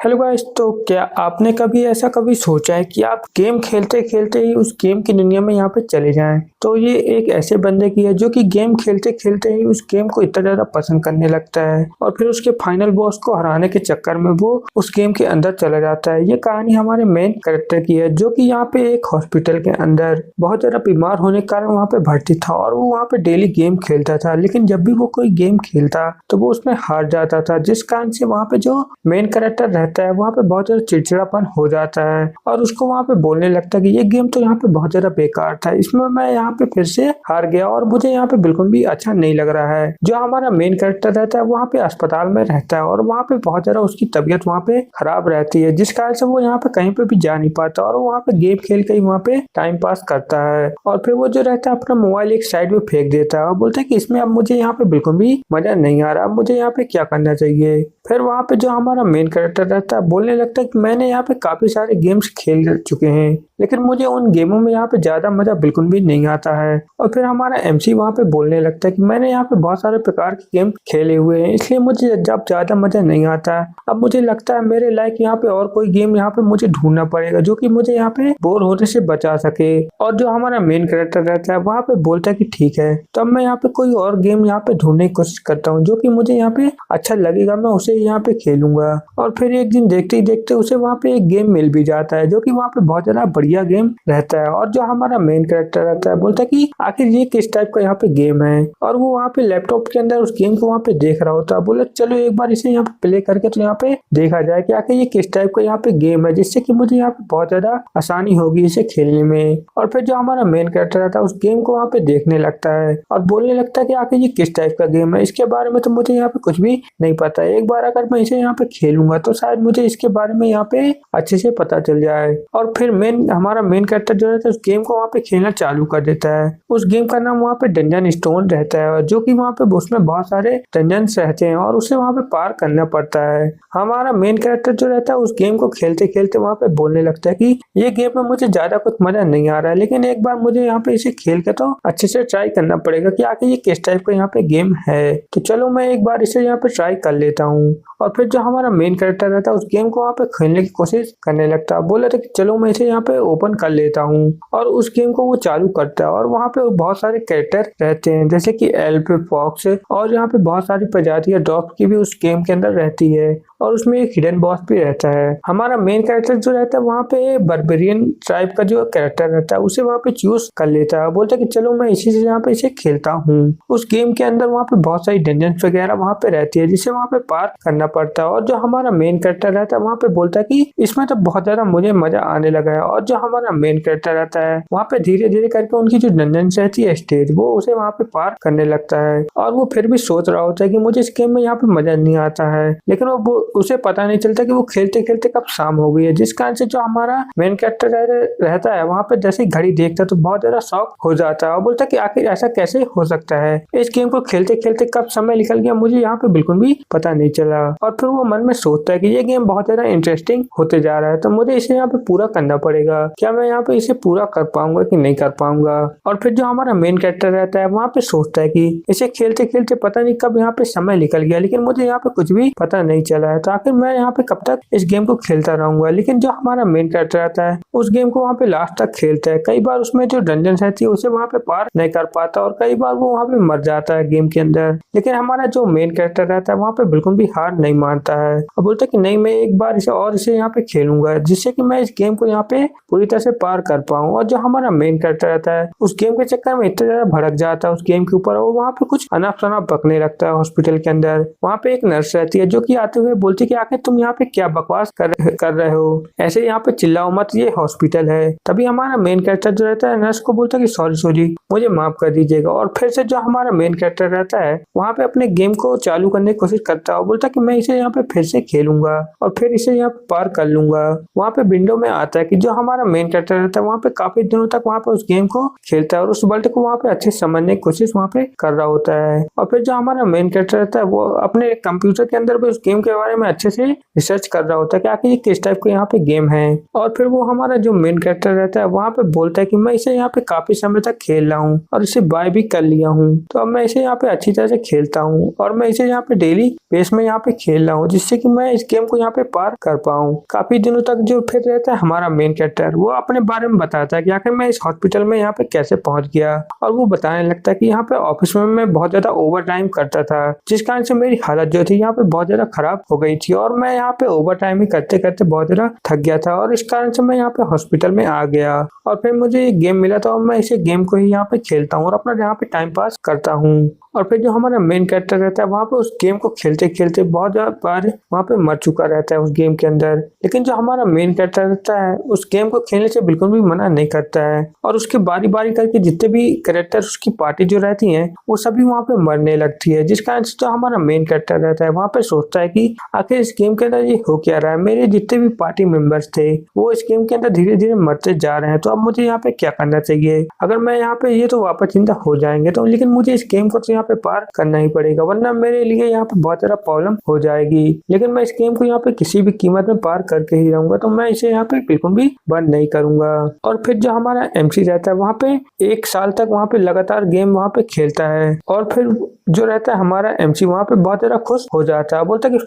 Hello guys. तो क्या आपने कभी ऐसा सोचा है कि आप गेम खेलते खेलते ही उस गेम की दुनिया में यहाँ पे चले जाएं। तो ये एक ऐसे बंदे की है जो कि गेम खेलते खेलते ही उस गेम को इतना ज्यादा पसंद करने लगता है और फिर उसके फाइनल बॉस को हराने के चक्कर में वो उस गेम के अंदर चला जाता है। ये कहानी हमारे मेन कैरेक्टर की है जो कि यहाँ पे एक हॉस्पिटल के अंदर बहुत ज्यादा बीमार होने के कारण वहाँ पे भर्ती था और वो वहाँ पे डेली गेम खेलता था। लेकिन जब भी वो कोई गेम खेलता तो वो उसमें हार जाता था, जिस कारण से वहाँ पे जो मेन कैरेक्टर रहता है वहाँ पे बहुत ज्यादा चिड़चिड़ापन हो जाता है और उसको वहाँ पे बोलने लगता है कि ये गेम तो यहाँ पे बहुत ज्यादा बेकार था, इसमें मैं यहाँ पे फिर से हार गया और मुझे यहाँ पे बिल्कुल भी अच्छा नहीं लग रहा है। जो हमारा मेन कैरेक्टर रहता है वहाँ पे अस्पताल में रहता है और वहाँ पे बहुत ज्यादा उसकी तबीयत वहाँ पे खराब रहती है, जिस कारण से वो यहाँ पे कहीं पे भी जा नहीं पाता और वो वहाँ पे गेम खेल के ही वहाँ पे टाइम पास करता है। और फिर वो जो रहता है अपना मोबाइल एक साइड में फेंक देता है और बोलता है कि इसमें अब मुझे यहाँ पे बिल्कुल भी मजा नहीं आ रहा, अब मुझे यहाँ पे क्या करना चाहिए। फिर वहाँ पे जो हमारा मेन कैरेक्टर रहता है बोलने लगता है कि मैंने यहाँ पे काफी सारे गेम्स खेल चुके हैं लेकिन मुझे उन गेमों में यहाँ पे ज्यादा मजा बिल्कुल भी नहीं आता है। और फिर हमारा एमसी वहाँ पे बोलने लगता है कि मैंने यहाँ पे बहुत सारे प्रकार के गेम खेले हुए हैं इसलिए मुझे जब ज्यादा मजा नहीं आता। अब मुझे लगता है मेरे लायक यहाँ पे और कोई गेम यहाँ पे मुझे ढूंढना पड़ेगा जो कि मुझे यहाँ पे बोर होने से बचा सके। और जो हमारा मेन कैरेक्टर रहता है वहाँ पे बोलता है कि ठीक है, तो अब मैं यहाँ पे कोई और गेम यहाँ पे ढूंढने की कोशिश करता हूँ जो कि मुझे यहाँ पे अच्छा लगेगा, मैं उसे यहाँ पे खेलूंगा। और फिर एक दिन देखते ही देखते उसे वहाँ पे एक गेम मिल भी जाता है जो कि वहाँ पे बहुत ज्यादा बढ़िया गेम रहता है। और जो हमारा मेन कैरेक्टर रहता है बोलता है कि आखिर ये किस टाइप का यहाँ पे गेम है और वो वहाँ पे लैपटॉप के अंदर उस गेम को वहाँ पे देख रहा होता है। बोले चलो एक बार इसे यहाँ पे प्ले करके तो यहाँ पे देखा जाए कि आखिर ये किस टाइप का यहाँ पे गेम है, जिससे कि मुझे यहाँ पे बहुत ज्यादा आसानी होगी इसे खेलने में। और फिर जो हमारा मेन कैरेक्टर रहता है उस गेम को वहाँ पे देखने लगता है और बोलने लगता है कि आखिर ये किस टाइप का गेम है, इसके बारे में तो मुझे यहाँ पे कुछ भी नहीं पता है, एक बार अगर मैं इसे यहाँ पे खेलूंगा तो शायद मुझे इसके बारे में यहाँ पे अच्छे से पता चल जाए। और फिर हमारा मेन कैरेक्टर जो रहता है उस गेम को वहाँ पे खेलना चालू कर देता है। उस गेम का नाम वहाँ पे डंजन स्टोन रहता है और जो कि वहाँ पे उसमें बहुत सारे डंजन रहते हैं और उसे वहाँ पे पार करना पड़ता है। हमारा मेन कैरेक्टर जो रहता है उस गेम को खेलते खेलते वहाँ पे बोलने लगता है कि ये गेम में मुझे ज्यादा कुछ मजा नहीं आ रहा है लेकिन एक बार मुझे यहाँ पे इसे खेल के तो अच्छे से ट्राई करना पड़ेगा कि आखिर ये किस टाइप का यहाँ पे गेम है, तो चलो मैं एक बार इसे यहाँ पे ट्राई कर लेता हूँ। और फिर जो हमारा मेन कैरेक्टर रहता है उस गेम को वहाँ पे खेलने की कोशिश करने लगता है, बोला था कि चलो मैं इसे यहाँ पे ओपन कर लेता हूँ और उस गेम को वो चालू करता है। और वहाँ पे बहुत सारे कैरेक्टर रहते हैं जैसे कि एल्फ, फॉक्स और यहाँ पे बहुत सारी प्रजातियां डॉग की भी उस गेम के अंदर रहती है और उसमें एक हिडन बॉस भी रहता है। हमारा मेन कैरेक्टर जो रहता है वहाँ पे बर्बेरियन ट्राइब का जो कैरेक्टर रहता है उसे वहाँ पे चूज कर लेता है, बोलता है कि चलो मैं इसी से यहाँ पे इसे खेलता हूँ। उस गेम के अंदर वहाँ पे बहुत सारी डंजन वगैरह वहाँ पे रहती है जिसे वहाँ पे पार करना पड़ता है। और जो हमारा मेन कैरेक्टर रहता है वहाँ पे बोलता है कि इसमें तो बहुत ज्यादा मुझे मजा आने लगा है। और जो हमारा मेन कैरेक्टर रहता है वहाँ पे धीरे धीरे करके उनकी जो डंजन रहती है स्टेज वो उसे वहाँ पे पार करने लगता है और वो फिर भी सोच रहा होता है कि मुझे इस गेम में यहाँ पे मजा नहीं आता है, लेकिन वो उसे पता नहीं चलता कि वो खेलते खेलते कब शाम हो गई है, जिस कारण से जो हमारा मेन कैरेक्टर रहता है वहाँ पे जैसे घड़ी देखता है तो बहुत ज्यादा शौक हो जाता है और बोलता है कि आखिर ऐसा कैसे हो सकता है, इस गेम को खेलते खेलते कब समय निकल गया मुझे यहाँ पे बिल्कुल भी पता नहीं चला। और फिर वो मन में सोचता है कि ये गेम बहुत ज्यादा इंटरेस्टिंग होते जा रहा है तो मुझे इसे यहाँ पे पूरा करना पड़ेगा, क्या मैं यहाँ पे इसे पूरा कर पाऊंगा कि नहीं कर पाऊंगा। और फिर जो हमारा मेन कैरेक्टर रहता है वहाँ पे सोचता है कि इसे खेलते खेलते पता नहीं कब यहाँ पे समय निकल गया लेकिन मुझे यहाँ पे कुछ भी पता नहीं चला है, तो आखिर मैं यहाँ पे कब तक इस गेम को खेलता रहूंगा। लेकिन जो हमारा मेन कैरेक्टर रहता है उस गेम को वहाँ पे लास्ट तक खेलता है, कई बार उसमें जो डंजन रहती है उसे वहाँ पे पार नहीं कर पाता और कई बार वो वहाँ पे मर जाता है गेम के अंदर। लेकिन हमारा जो मेन कैरेक्टर रहता है वहाँ पे बिल्कुल भी हार नहीं मानता है और बोलता है कि नहीं, मैं एक बार इसे यहाँ पे खेलूंगा जिससे कि मैं इस गेम को यहाँ पे पूरी तरह से पार कर पाऊँ। और जो हमारा मेन कैरेक्टर रहता है उस गेम के चक्कर में इतना ज्यादा भड़क जाता है उस गेम के ऊपर और वहाँ पे कुछ अनाप शनाप बकने लगता है हॉस्पिटल के अंदर। वहाँ पे एक नर्स रहती है जो कि आते हुए बोलती है कि आखिर तुम यहाँ पे क्या बकवास कर रहे हो, ऐसे यहाँ पे चिल्लाओ मत, ये हॉस्पिटल है। तभी हमारा मेन कैरेक्टर जो रहता है नर्स को बोलता है कि सॉरी मुझे माफ कर दीजिएगा। और फिर से जो हमारा मेन कैरेक्टर रहता है वहाँ पे अपने गेम को चालू करने की कोशिश करता है और बोलता है कि मैं इसे यहाँ पे फिर से खेलूंगा और फिर इसे यहाँ पे पार कर लूंगा। वहाँ पे विंडो में आता है कि जो हमारा मेन कैरेक्टर रहता है वहाँ पे काफी दिनों तक वहाँ पे उस गेम को खेलता है और उस वर्ल्ड को वहाँ पे अच्छे से समझने की कोशिश वहाँ पे कर रहा होता है। और फिर जो हमारा मेन कैरेक्टर रहता है वो अपने कंप्यूटर के अंदर भी उस गेम के बारे बारे में अच्छे से रिसर्च कर रहा होता है कि आखिर ये किस टाइप का यहाँ पे गेम है। और फिर वो हमारा जो मेन कैरेक्टर रहता है वहाँ पे बोलता है कि मैं इसे यहाँ पे काफी समय तक खेल रहा हूँ और इसे बाय भी कर लिया हूँ, तो अब मैं इसे यहाँ पे अच्छी तरह से खेलता हूँ और मैं इसे यहाँ पे डेली बेस में यहाँ पे खेल रहा हूँ, जिससे कि मैं इस गेम को यहाँ पे पार कर पाऊँ। काफी दिनों तक जो फिर रहता है हमारा मेन कैरेक्टर, वो अपने बारे में बताता है कि आखिर मैं इस हॉस्पिटल में यहाँ पे कैसे पहुंच गया। और वो बताने लगता है कि यहाँ पे ऑफिस में मैं बहुत ज्यादा ओवर टाइम करता था, जिस कारण से मेरी हालत जो थी यहाँ पे बहुत ज्यादा खराब हो गई थी और मैं यहाँ पे ओवर टाइम ही करते करते बहुत ज्यादा थक गया था और इस कारण से मैं यहाँ पे हॉस्पिटल में आ गया। और फिर मुझे ये गेम मिला था और मैं इसे गेम को ही यहाँ पे खेलता हूँ और अपना यहाँ पे टाइम पास करता हूँ। और फिर जो हमारा मेन कैरेक्टर रहता है वहाँ पे उस गेम को खेलते खेलते बहुत ज्यादा बार वहाँ पे मर चुका रहता है उस गेम के अंदर। लेकिन जो हमारा मेन कैरेक्टर रहता है उस गेम को खेलने से बिल्कुल भी मना नहीं करता है और उसके बारी बारी करके जितने भी कैरेक्टर उसकी पार्टी जो रहती है वो सभी वहाँ पे मरने लगती है, जिस कारण से जो हमारा मेन कैरेक्टर रहता है वहाँ पे सोचता है कि आखिर इस गेम के अंदर ये हो क्या रहा है, मेरे जितने भी पार्टी मेंबर्स थे वो इस गेम के अंदर धीरे धीरे मरते जा रहे हैं, तो अब मुझे यहाँ पे क्या करना चाहिए। अगर मैं यहाँ पे ये तो वापस जिंदा हो जाएंगे तो, लेकिन मुझे इस गेम को तो यहाँ पे पार करना ही पड़ेगा वरना मेरे लिए यहाँ पे बहुत ज्यादा प्रॉब्लम हो जाएगी। लेकिन मैं इस गेम को यहाँ पे किसी भी कीमत में पार करके ही रहूंगा, तो मैं इसे यहाँ पे बिल्कुल भी बंद नहीं करूंगा। और फिर जो हमारा एमसी रहता है वहाँ पे 1 साल तक वहाँ पे लगातार गेम वहाँ पे खेलता है और फिर जो रहता है हमारा एमसी वहाँ पे बहुत ज्यादा खुश हो जाता है, बोलता है कि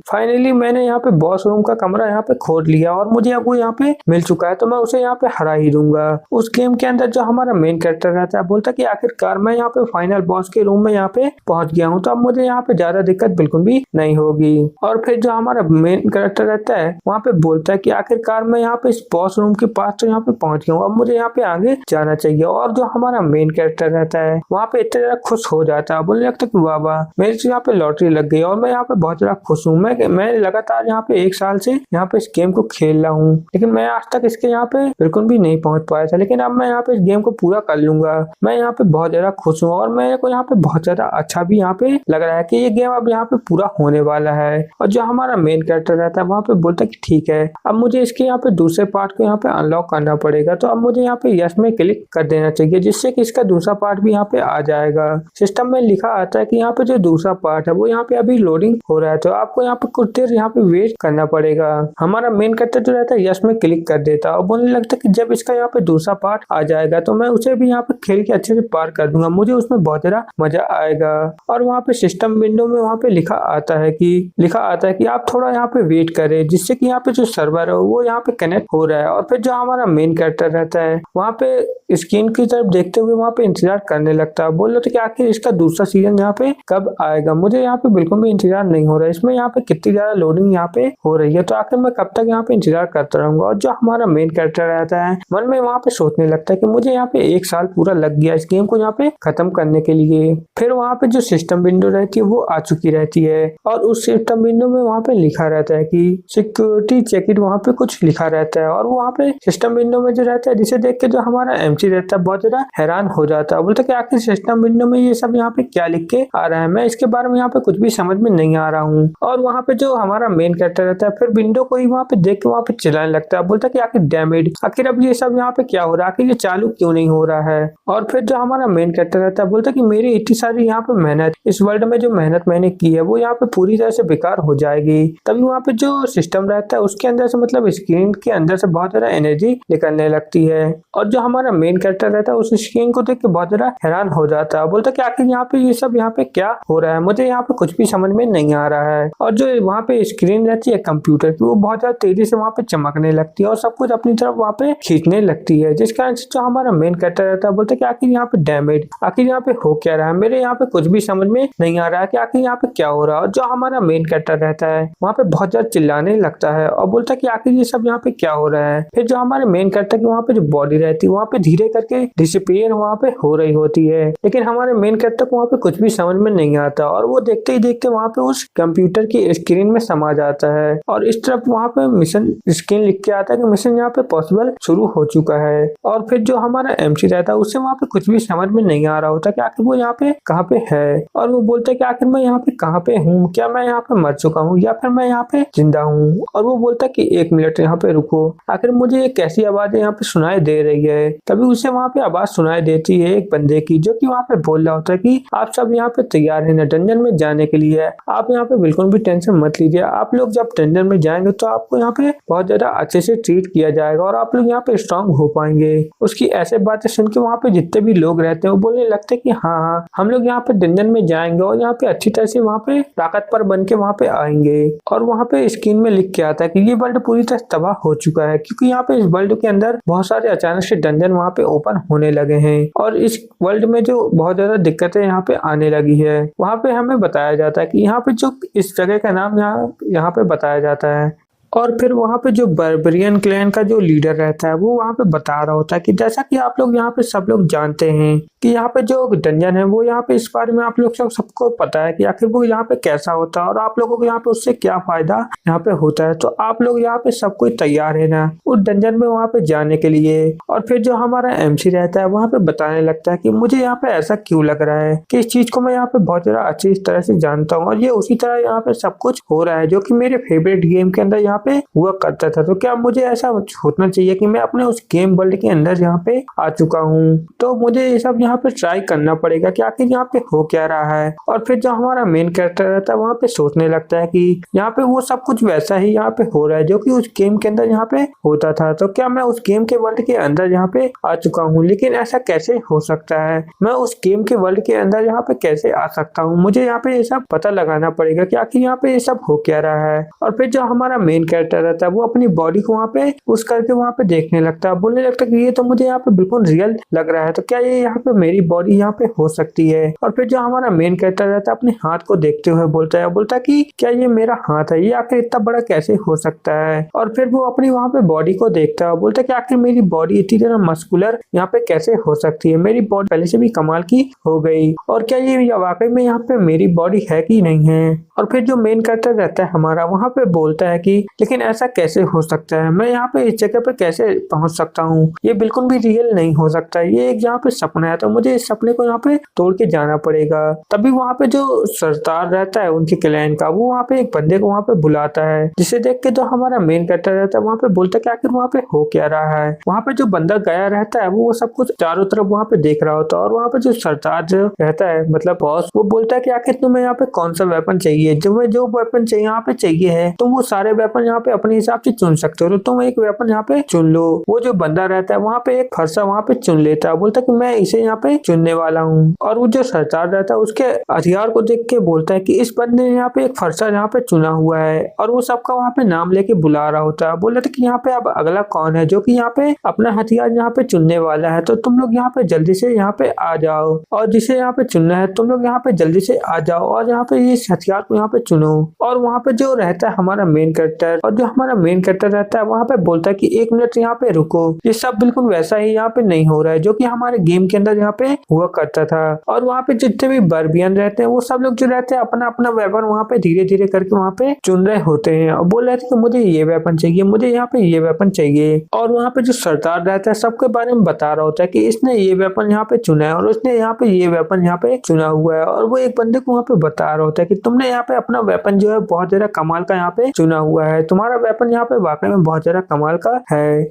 फाइनली मैंने यहाँ पे बॉस रूम का कमरा यहाँ पे खोद लिया और मुझे अब वो यहाँ पे मिल चुका है, तो मैं उसे यहाँ पे हरा ही दूंगा। उस गेम के अंदर जो हमारा मेन कैरेक्टर रहता है बोलता है कि आखिरकार मैं यहाँ पे फाइनल बॉस के रूम में यहाँ पे पहुंच गया हूँ, तो अब मुझे यहाँ पे ज्यादा दिक्कत बिल्कुल भी नहीं होगी। और फिर जो हमारा मेन कैरेक्टर रहता है वहाँ पे बोलता है कि आखिरकार मैं यहाँ पे इस बॉस रूम के पास तो यहाँ पे पहुंच गया हूँ, अब मुझे यहाँ पे आगे जाना चाहिए। और जो हमारा मेन कैरेक्टर रहता है वहाँ पे इतना ज्यादा खुश हो जाता है, बोलने लगता है कि वाह वाह मेरे से यहाँ पे लॉटरी लग गई और मैं यहाँ पे बहुत ज्यादा खुश हूँ। मैं लगातार यहाँ पे 1 साल से यहाँ पे इस गेम को खेल रहा हूँ, लेकिन मैं आज तक इसके यहाँ पे बिल्कुल भी नहीं पहुंच पाया था, लेकिन अब मैं यहाँ पे इस गेम को पूरा कर लूंगा। मैं यहाँ पे बहुत ज्यादा खुश हूँ और मेरे को यहाँ पे बहुत ज्यादा अच्छा भी यहाँ पे लग रहा है कि ये गेम अब यहाँ पे पूरा होने वाला है। और जो हमारा मेन कैरेक्टर रहता है वहाँ पे बोलता है कि ठीक है अब मुझे इसके यहाँ पे दूसरे पार्ट को यहाँ पे अनलॉक करना पड़ेगा, तो अब मुझे यहाँ पे यस में क्लिक कर देना चाहिए, जिससे कि इसका दूसरा पार्ट भी यहाँ पे आ जाएगा। सिस्टम में लिखा आता है कि यहाँ पे जो दूसरा पार्ट है वो यहाँ पे अभी लोडिंग हो रहा है, तो आपको यहाँ पे कुछ देर यहाँ पे वेट करना पड़ेगा। हमारा मेन कैरेक्टर जो रहता है यस में क्लिक कर देता है और बोलने लगता है कि जब इसका यहाँ पे दूसरा पार्ट आ जाएगा तो मैं उसे भी यहाँ पे खेल के अच्छे से पार कर दूंगा, मुझे उसमें बहुत ज्यादा मजा आएगा। और वहाँ पे सिस्टम विंडो में वहाँ पे लिखा आता है कि आप थोड़ा यहाँ पे वेट करें, जिससे कि यहाँ पे जो सर्वर है वो यहाँ पे कनेक्ट हो रहा है। और फिर जो हमारा मेन कैरेक्टर रहता है वहाँ पे स्क्रीन की तरफ देखते हुए वहाँ पे इंतजार करने लगता है, बोल रहे थे कि आखिर इसका दूसरा सीजन यहाँ पे कब आएगा, मुझे यहाँ पे बिल्कुल भी इंतजार नहीं हो रहा है, इसमें यहाँ पे कितनी ज्यादा लोडिंग यहाँ पे हो रही है, तो आखिर मैं कब तक यहाँ पे इंतजार करता रहूंगा। और जो हमारा मेन कैरेक्टर रहता है मन में वहाँ पे सोचने लगता है कि मुझे यहाँ पे 1 साल पूरा लग गया इस गेम को यहाँ पे खत्म करने के लिए। फिर वहाँ पे जो सिस्टम विंडो रहती है वो आ चुकी रहती है और उस सिस्टम विंडो में वहाँ पे लिखा रहता है कि सिक्योरिटी चेक वहाँ पे कुछ लिखा रहता है। और वहाँ पे सिस्टम विंडो में जो रहता है जिसे देख के जो हमारा एमसी रहता है बहुत ज्यादा हैरान हो जाता है, बोलता है कि आखिर सिस्टम विंडो में ये सब यहाँ पे क्या लिख के आ रहा है, मैं इसके बारे में यहाँ पे कुछ भी समझ में नहीं आ रहा हूँ। और वहाँ पे जो हमारा मेन कैरेक्टर रहता है फिर विंडो को ही वहाँ पे देख के वहाँ पे चिल्लाने लगता है, बोलता है कि आखिर डैमेज, आखिर अब ये सब यहाँ पे क्या हो रहा है, आखिर ये चालू क्यों नहीं हो रहा है। और फिर जो हमारा मेन कैरेक्टर रहता है बोलता है कि मेरी इतनी सारी यहाँ पे मेहनत, इस वर्ल्ड में जो मेहनत मैंने की है वो यहाँ पे पूरी तरह से बेकार हो जाएगी। तभी वहाँ पे जो सिस्टम रहता है उसके अंदर से मतलब स्क्रीन के अंदर से बहुत ज्यादा एनर्जी निकलने लगती है। और जो हमारा मेन कैरेक्टर रहता है उस स्क्रीन को देख के बहुत ज्यादा हैरान हो जाता है, बोलता है कि आखिर यहाँ पे ये सब यहाँ पे क्या हो रहा है, मुझे यहाँ पे कुछ भी समझ में नहीं आ रहा है। और जो वहाँ पे स्क्रीन रहती है कंप्यूटर की वो बहुत ज्यादा तेजी से वहाँ पे चमकने लगती है और सब कुछ अपनी तरफ वहाँ पे खींचने लगती है, जिस कारण से जो हमारा मेन कैरेक्टर रहता है बोलता है कि आखिर यहाँ पे डैमेज, आखिर यहाँ पे हो क्या रहा है, मेरे यहाँ पे कुछ भी समझ में नहीं आ रहा है कि आखिर यहाँ पे क्या हो रहा है। और जो हमारा मेन कैरेक्टर रहता है वहाँ पे बहुत ज्यादा चिल्लाने लगता है और बोलता है कि आखिर ये सब यहाँ पे क्या हो रहा है। फिर जो हमारे मेन कैरेक्टर की वहाँ पे जो बॉडी रहती है वहाँ पे धीरे करके डिसअपीयर वहाँ पे हो रही होती है, लेकिन हमारे मेन कैरेक्टर को वहाँ पे कुछ भी समझ में नहीं आता और वो देखते ही देखते वहाँ पे उस कंप्यूटर की स्क्रीन में समा जाता है। और इस तरफ वहाँ पे मिशन स्क्रीन लिख के आता है कि मिशन यहाँ पे पॉसिबल शुरू हो चुका है। और फिर जो हमारा एमसी रहता है उससे वहाँ पे कुछ भी समझ में नहीं आ रहा होता कि आखिर वो यहाँ पे कहाँ पे है। और वो बोलता है कि आखिर मैं यहाँ पे कहाँ पे हूँ, क्या मैं यहाँ पे मर चुका हूँ या फिर मैं यहाँ पे जिंदा हूँ। और वो बोलता है कि 1 मिनट यहाँ पे रुको, आखिर मुझे एक कैसी आवाज यहाँ पे सुनाई दे रही है। तभी उसे वहाँ पे आवाज सुनाई देती है एक बंदे की, जो कि वहाँ पे बोल रहा होता है कि आप सब यहाँ पे तैयार है ना डंजन में जाने के लिए, आप यहाँ पे बिल्कुल बिल्कुल भी टेंशन मत लीजिए। आप लोग जब डंजन में जाएंगे तो आपको यहाँ पे बहुत ज्यादा अच्छे से ट्रीट किया जाएगा और आप लोग यहाँ पे स्ट्रांग हो पाएंगे। उसकी ऐसे बातें सुन के वहाँ पे जितने भी लोग रहते हैं वो बोलने लगते हैं कि हाँ हाँ हम लोग यहाँ पे डंजन में जाएंगे और यहाँ पे अच्छी तरह से वहाँ पे ताकतवर बन के वहाँ पे आएंगे। और वहाँ पे स्क्रीन में लिख के आता है कि ये वर्ल्ड पूरी तरह तबाह हो चुका है, क्योंकि यहाँ पे इस वर्ल्ड के अंदर बहुत सारे अचानक से डंजन वहाँ पे ओपन होने लगे हैं और इस वर्ल्ड में जो बहुत ज्यादा दिक्कतें यहाँ पे आने लगी है। वहाँ पे हमें बताया जाता है कि यहाँ पे जो इस जगह का नाम यहाँ पे बताया जाता है। और फिर वहाँ पे जो बर्बरियन क्लैन का जो लीडर रहता है वो वहाँ पे बता रहा होता है कि जैसा कि आप लोग यहाँ पे सब लोग जानते हैं कि यहाँ पे जो डंजन है वो यहाँ पे इस बारे में आप लोग सबको पता है कि आखिर वो यहाँ पे कैसा होता है और आप लोगों को यहाँ पे उससे क्या फायदा यहाँ पे होता है। तो आप लोग यहाँ पे सब कोई तैयार है ना उस डंजन में वहाँ पे जाने के लिए। और फिर जो हमारा MC रहता है वहाँ पे बताने लगता है कि मुझे यहाँ पे ऐसा क्यों लग रहा है कि इस चीज को मैं यहाँ पे बहुत ज्यादा अच्छी तरह से जानता हूँ और ये उसी तरह यहाँ पे सब कुछ हो रहा है जो कि मेरे फेवरेट गेम के अंदर यहाँ पे हुआ करता था। तो क्या मुझे ऐसा सोचना चाहिए कि मैं अपने उस गेम वर्ल्ड के अंदर यहाँ पे आ चुका हूँ, तो मुझे ये सब यहाँ पे ट्राई करना पड़ेगा कि आखिर यहाँ पे हो क्या रहा है। और फिर जो हमारा मेन कैरेक्टर रहता है वहाँ पे सोचने लगता है कि यहाँ पे वो सब कुछ वैसा ही यहाँ पे हो रहा है जो कि उस गेम के अंदर यहाँ पे होता था। तो क्या मैं उस गेम के वर्ल्ड के अंदर यहाँ पे आ चुका हूँ, लेकिन ऐसा कैसे हो सकता है, मैं उस गेम के वर्ल्ड के अंदर यहाँ पे कैसे आ सकता हूँ। मुझे यहाँ पे ये सब पता लगाना पड़ेगा कि आखिर यहाँ पे ये सब हो क्या रहा है। और फिर जो हमारा मेन कैरेक्टर रहता है वो अपनी बॉडी को वहाँ पे पुश करके वहाँ पे देखने लगता है, बोलने लगता है कि ये तो मुझे यहाँ पे बिल्कुल रियल लग रहा है, तो क्या ये यहाँ पे मेरी बॉडी यहाँ पे हो सकती है। और फिर जो हमारा मेन कैरेक्टर रहता है अपने हाथ को देखते हुए बोलता है कि क्या ये मेरा हाथ है, ये आखिर इतना बड़ा कैसे हो सकता है। और फिर वो अपनी वहाँ पे बॉडी को देखता है, बोलता है कि आखिर मेरी बॉडी इतनी ज्यादा मस्कुलर यहाँ पे कैसे हो सकती है, मेरी बॉडी पहले से भी कमाल की हो गई, और क्या ये वाकई में यहाँ पे मेरी बॉडी है कि नहीं है। और फिर जो मेन कैरेक्टर रहता है हमारा वहाँ पे बोलता है कि लेकिन ऐसा कैसे हो सकता है, मैं यहाँ पे इस जगह पे कैसे पहुंच सकता हूँ, ये बिल्कुल भी रियल नहीं हो सकता, ये एक यहाँ पे सपना है, तो मुझे इस सपने को यहाँ पे तोड़ के जाना पड़ेगा। तभी वहाँ पे जो सरदार रहता है उनके क्लैन का वो वहाँ पे एक बंदे को वहाँ पे बुलाता है, जिसे देख के जो हमारा मेन कैरेक्टर रहता है वहाँ पे बोलता है कि आखिर वहाँ पे हो क्या रहा है। वहाँ पे जो बंदा गया रहता है वो सब कुछ चारों तरफ वहाँ पे देख रहा होता है और वहाँ पे जो सरदार जो रहता है मतलब बॉस वो बोलता है कि आखिर तुम्हें यहाँ पे कौन सा वेपन चाहिए, तुम्हें जो वेपन चाहिए यहाँ पे चाहिए है तुम वो सारे वेपन यहाँ पे अपने हिसाब से चुन सकते हो, तो तुम एक वेपन यहाँ पे चुन लो। वो जो बंदा रहता है वहाँ पे एक फरसा वहाँ पे चुन लेता है, बोलता है कि मैं इसे यहाँ पे चुनने वाला हूँ। और वो जो सरदार रहता है उसके हथियार को देख के बोलता है कि इस बंदे ने यहाँ पे एक फरसा यहाँ पे चुना हुआ है, और वो सबका वहाँ पे नाम लेके बुला रहा होता है। बोल रहे थे कि यहाँ पे अब अगला कौन है जो कि यहाँ पे अपना हथियार यहाँ पे चुनने वाला है, तो तुम लोग यहाँ पे जल्दी से यहाँ पे आ जाओ, और जिसे यहाँ पे चुनना है तुम लोग यहाँ पे जल्दी से आ जाओ और यहाँ पे इस हथियार को यहाँ पे चुनो। और वहाँ पे जो रहता है हमारा मेन कैरेक्टर, और जो हमारा मेन कैरेक्टर रहता है वहाँ पे बोलता है कि एक मिनट यहाँ पे रुको, ये सब बिल्कुल वैसा ही यहाँ पे नहीं हो रहा है जो कि हमारे गेम के अंदर यहाँ पे हुआ करता था। और वहाँ पे जितने भी बर्बियन रहते हैं वो सब लोग जो रहते हैं अपना अपना वेपन वहाँ पे धीरे धीरे करके वहाँ पे चुन रहे होते हैं और बोल रहे थे कि मुझे ये वेपन चाहिए, मुझे यहाँ पे ये वेपन चाहिए। और वहाँ पे जो सरदार रहता है सबके बारे में बता रहा होता है कि इसने ये वेपन यहाँ पे चुना है और उसने यहाँ पे ये वेपन यहाँ पे चुना हुआ है। और वो एक बंदे को वहाँ पे बता रहा होता है कि तुमने यहाँ पे अपना वेपन जो है बहुत ज्यादा कमाल का यहाँ पे चुना हुआ है, तुम्हारा वेपन यहाँ पे वाकई में बहुत ज्यादा कमाल का है।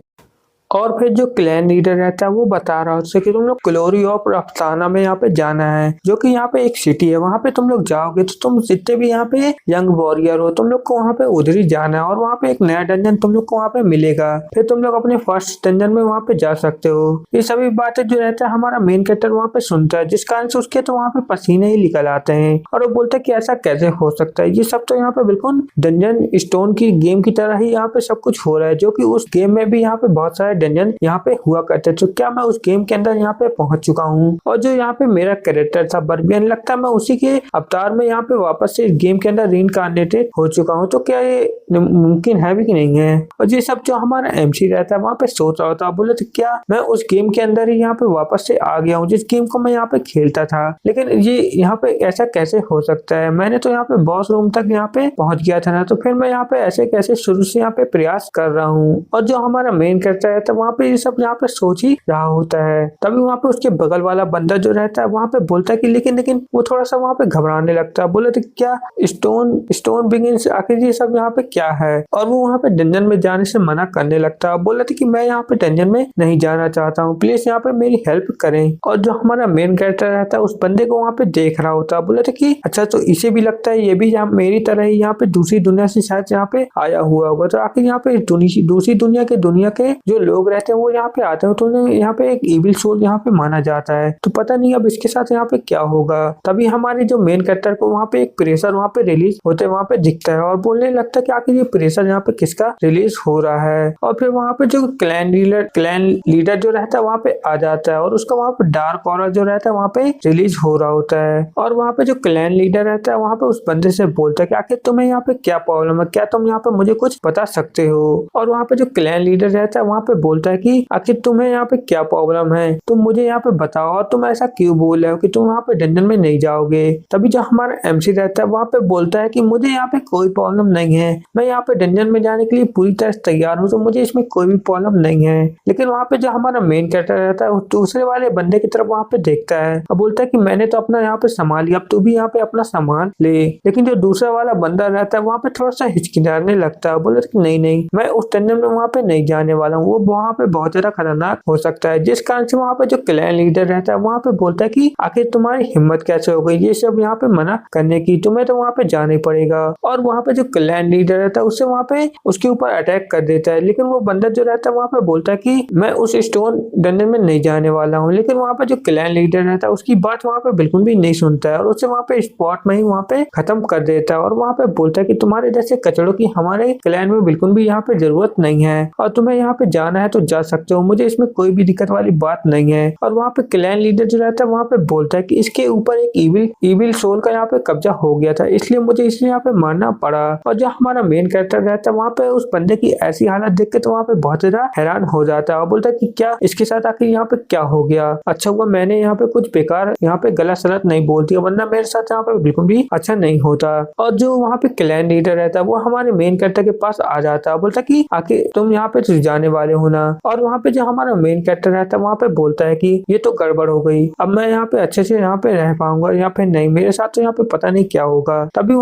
और फिर जो क्लैन लीडर रहता है वो बता रहा होता है कि तुम लोग ग्लोरी ऑफ रफ्ताना में यहाँ पे जाना है, जो कि यहाँ पे एक सिटी है, वहाँ पे तुम लोग जाओगे तो तुम जितने भी यहाँ पे यंग वॉरियर हो तुम लोग को वहाँ पे उधर ही जाना है, और वहाँ पे एक नया डंजन तुम लोग को वहाँ पे मिलेगा, फिर तुम लोग अपने फर्स्ट डंजन में वहाँ पे जा सकते हो। ये सभी बातें जो रहता है हमारा मेन कैरेक्टर वहाँ पे सुनता है, जिस कारण से उसके तो वहाँ पे पसीने ही निकल आते हैं और वो बोलता है कि ऐसा कैसे हो सकता है, ये सब तो यहाँ पे बिल्कुल डंजन स्टोन की गेम की तरह ही यहाँ पे सब कुछ हो रहा है, जो कि उस गेम में भी यहाँ पे बहुत सारे डंजन यहाँ पे हुआ करते। तो क्या मैं उस गेम के अंदर यहाँ पे पहुंच चुका हूँ, और जो यहाँ पे मेरा कैरेक्टर था बर्बियन लगता है मैं उसी के अवतार में यहाँ पे वापस से इस गेम के अंदर रीइंकार्नेटेड हो चुका हूँ, तो क्या ये मुमकिन है भी कि नहीं है। और ये सब जो हमारा MC रहता है वहाँ पे सोच रहा होता है, बोले तो क्या मैं उस गेम के अंदर ही यहाँ पे वापस से आ गया हूँ जिस गेम को मैं यहाँ पे खेलता था, लेकिन ये यहाँ पे ऐसा कैसे हो सकता है, मैंने तो यहाँ पे बॉस रूम तक यहाँ पे पहुंच गया था ना, तो फिर मैं यहाँ पे ऐसे कैसे शुरू से यहाँ पे प्रयास कर रहा हूँ। और जो हमारा मेन कैरेक्टर है रहता है वहाँ पे ये सब यहाँ पे सोच ही रहा होता है। तभी वहाँ पे उसके बगल वाला बंदा जो रहता है वहाँ पे बोलता है कि लेकिन वो थोड़ा सा वहाँ पे घबराने लगता है। बोले तो क्या स्टोन स्टोन बिगिंस, आखिर ये सब यहाँ पे क्या है? और वो वहाँ पे डंजन में जाने से मना करने लगता है। बोला था कि मैं यहाँ पे डंजन में नहीं जाना चाहता हूँ, प्लीज यहाँ पे मेरी हेल्प करें। और जो हमारा मेन कैरेक्टर रहता है उस बंदे को वहाँ पे देख रहा होता है। बोला था कि अच्छा, तो इसे भी लगता है ये भी यहाँ मेरी तरह ही यहाँ पे दूसरी दुनिया से शायद यहाँ पे आया हुआ होगा। तो आखिर यहाँ पे दूसरी दुनिया के जो लोग रहते हैं वो यहाँ पे आते हैं, तो उन्हें यहाँ पे एक इविल सोल यहाँ पे माना जाता है। तो पता नहीं अब इसके साथ यहाँ पे क्या होगा। तभी हमारे जो मेन कैरेक्टर को वहाँ पे एक प्रेशर वहाँ पे रिलीज होते वहाँ पे दिखता है और बोलने लगता है कि आखिर ये प्रेशर यहाँ पे किसका रिलीज हो रहा है। और फिर वहाँ पे जो क्लैन लीडर जो रहता है वहाँ पे आ जाता है और उसका वहाँ पे डार्क ऑरा जो रहता है वहाँ पे रिलीज हो रहा होता है। और वहाँ पे जो क्लैन लीडर रहता है वहाँ पे उस बंदे से बोलता है कि आखिर तुम्हें यहाँ पे क्या प्रॉब्लम है, क्या तुम यहाँ पे मुझे कुछ बता सकते हो? और वहाँ पे जो क्लैन लीडर रहता है वहाँ पे बोलता है कि आखिर तुम्हें यहाँ पे क्या प्रॉब्लम है, तुम मुझे यहाँ पे बताओ और तुम ऐसा क्यों बोल रहे हो कि तुम वहाँ पे डंजन में नहीं जाओगे। तभी जो हमारा एमसी रहता है वहाँ पे बोलता है कि मुझे यहाँ पे कोई प्रॉब्लम नहीं है, मैं यहाँ पे डंजन में जाने के लिए पूरी तरह से तैयार हूँ, तो मुझे इसमें कोई भी प्रॉब्लम नहीं है। लेकिन वहाँ पे जो हमारा मेन कैरेक्टर रहता है दूसरे वाले बंदे की तरफ वहाँ पे देखता है और बोलता है कि मैंने तो अपना यहाँ पे संभाल लिया, अब तू भी यहाँ पे अपना सामान ले। लेकिन जो दूसरा वाला बंदा रहता है वहाँ पे थोड़ा सा हिचकिचाने लगता है। बोलता है कि नहीं, मैं उस डंजन में वहाँ पे नहीं जाने वाला हूँ, वो वहाँ पे बहुत ज्यादा खतरनाक हो सकता है। जिस कारण से वहाँ पे जो क्लैन लीडर रहता है वहाँ पे बोलता है कि आखिर तुम्हारी हिम्मत कैसे हो गई ये सब यहाँ पे मना करने की, तुम्हें तो वहाँ पे जाना ही पड़ेगा। और वहाँ पे जो क्लैन लीडर रहता है उससे वहाँ पे उसके ऊपर अटैक कर देता है। लेकिन वो बंदा जो रहता है वहाँ पे बोलता है कि मैं उस स्टोन डंजन में नहीं जाने वाला हूँ। लेकिन वहाँ पे जो क्लैन लीडर रहता है उसकी बात वहाँ पे बिल्कुल भी नहीं सुनता है और उसे वहाँ पे स्पॉट में ही वहाँ पे खत्म कर देता है। और वहाँ पे बोलता है कि तुम्हारे जैसे कचड़ों की हमारे क्लैन में बिल्कुल भी यहाँ पे जरूरत नहीं है और तुम्हें यहाँ पे जाना है तो जा सकते हो, मुझे इसमें कोई भी दिक्कत वाली बात नहीं है। और वहाँ पे क्लैन लीडर जो रहता है वहाँ पे बोलता है कि इसके ऊपर एक इविल सोल का यहाँ पे कब्जा हो गया था, इसलिए मुझे इसे यहाँ पे मारना पड़ा। और जो हमारा मेन कैरेक्टर रहता है वहाँ पे उस बंदे की ऐसी हालत देख के तो वहाँ पे बहुत ज्यादा हैरान हो जाता है और बोलता है कि क्या इसके साथ आखिर यहाँ पे क्या हो गया? अच्छा हुआ मैंने यहाँ पे कुछ बेकार यहाँ पे गलत सलत नहीं बोल दिया, वरना मेरे साथ यहाँ पे बिल्कुल भी अच्छा नहीं होता। और जो वहाँ पे क्लैन लीडर रहता है वो हमारे मेन कैरेक्टर के पास आ जाता है, बोलता कि आखिर तुम यहाँ पे जाने वाले हो ना। और वहाँ पे जो हमारा मेन कैरेक्टर रहता है वहाँ पे बोलता है कि ये तो गड़बड़ हो गई, अब मैं यहाँ पे अच्छे से यहाँ पे रह पाऊंगा यहाँ पे नहीं, मेरे साथ तो यहाँ पे पता नहीं क्या होगा। तभी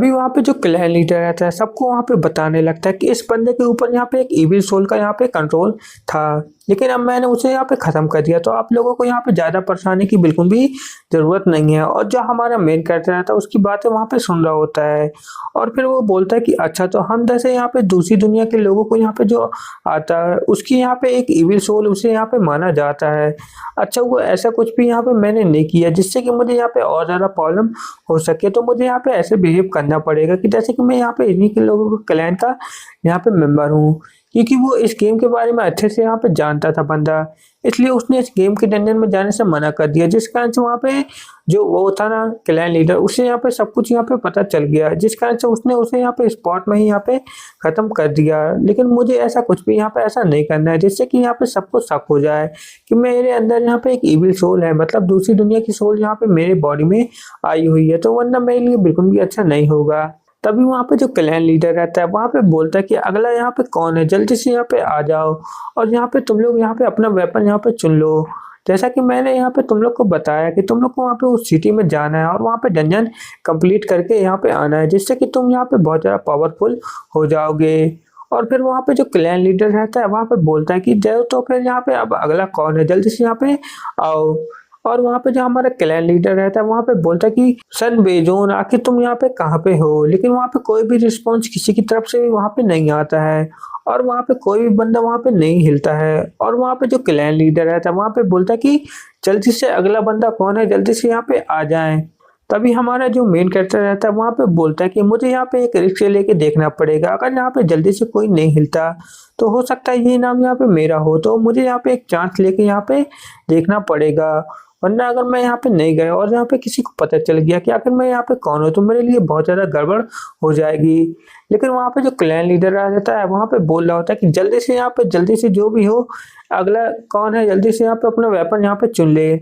वहाँ पे जो क्लैन लीडर रहता है सबको वहाँ पे बताने लगता है कि इस बंदे के ऊपर यहाँ पे एक इविल सोल का यहाँ पे कंट्रोल था, लेकिन अब मैंने उसे यहाँ पे खत्म कर दिया, तो आप लोगों को यहाँ पे ज्यादा परेशानी की बिल्कुल भी जरूरत नहीं है। और जो हमारा मेन कैरेक्टर रहता है उसकी बातें वहाँ पे सुन रहा होता है और फिर वो बोलता है कि अच्छा, तो हम जैसे यहाँ पे दूसरी दुनिया के लोगों को यहाँ पे जो आता है उसकी यहाँ पे एक इविल सोल उसे यहाँ पे माना जाता है। अच्छा, वो ऐसा कुछ भी यहाँ पे मैंने नहीं किया जिससे कि मुझे यहाँ पे और ज्यादा प्रॉब्लम हो सके, तो मुझे यहाँ पे ऐसे बिहेव करना पड़ेगा कि जैसे कि मैं यहाँ पे इन्हीं के लोगों के क्लैन का यहाँ पे मेंबर हूँ, क्योंकि वो इस गेम के बारे में अच्छे से यहाँ पे जानता था बंदा, इसलिए उसने इस गेम के डंजन में जाने से मना कर दिया। जिस कारण से वहाँ पे जो वो था ना क्लैन लीडर, उसे यहाँ पे सब कुछ यहाँ पे पता चल गया, जिस कारण से उसने उसे यहाँ पे स्पॉट में ही यहाँ पे खत्म कर दिया। लेकिन मुझे ऐसा कुछ भी यहाँ पे ऐसा नहीं करना है जिससे कि यहाँ पे सबको शक हो जाए कि मेरे अंदर यहाँ पे एक इविल सोल है, मतलब दूसरी दुनिया की सोल यहाँ पे मेरे बॉडी में आई हुई है, तो वरना मेरे लिए बिल्कुल भी अच्छा नहीं होगा। तभी वहाँ पे जो क्लैन लीडर रहता है वहाँ पे बोलता है कि अगला यहाँ पे कौन है, जल्दी से यहाँ पे आ जाओ और यहाँ पे तुम लोग यहाँ पे अपना वेपन यहाँ पे चुन लो। जैसा कि मैंने यहाँ पे तुम लोग को बताया कि तुम लोग को वहाँ पे उस सिटी में जाना है और वहाँ पे डंजन कंप्लीट करके यहाँ पे आना है, जिससे कि तुम यहाँ पे बहुत ज़्यादा पावरफुल हो जाओगे। और फिर वहाँ पे जो क्लैन लीडर रहता है वहाँ पे बोलता है कि जाओ, तो फिर यहाँ पे अब अगला कौन है, जल्दी से यहाँ पे आओ। और वहाँ पे जो हमारा क्लैन लीडर रहता है वहाँ पे बोलता है कि सन बेजोन, आखिर तुम यहाँ पे कहाँ पे हो? लेकिन वहाँ पे कोई भी रिस्पॉन्स किसी की तरफ से भी वहाँ पे नहीं आता है और वहाँ पे कोई भी बंदा वहाँ पे नहीं हिलता है। और वहाँ पे जो क्लैन लीडर रहता है वहाँ पे बोलता है कि जल्दी से अगला बंदा कौन है, जल्दी से यहाँ पे आ जाए। तभी हमारा जो मेन कैरेक्टर रहता है वहाँ पे बोलता है कि मुझे यहाँ पे एक रिक्शा लेके देखना पड़ेगा, अगर यहाँ पे जल्दी से कोई नहीं हिलता तो हो सकता है ये नाम यहाँ पे मेरा हो, तो मुझे यहाँ पे एक चांस लेके यहाँ पे देखना पड़ेगा, वरना अगर मैं यहाँ पे नहीं गया और यहाँ पे किसी को पता चल गया कि आखिर मैं यहाँ पे कौन हूँ तो मेरे लिए बहुत ज़्यादा गड़बड़ हो जाएगी। लेकिन वहाँ पे जो क्लैन लीडर आ जाता है वहाँ पे बोल रहा होता है कि जल्दी से यहाँ पे, जल्दी से जो भी हो, अगला कौन है, जल्दी से यहाँ पे अपना वेपन यहाँ पे चुन ले।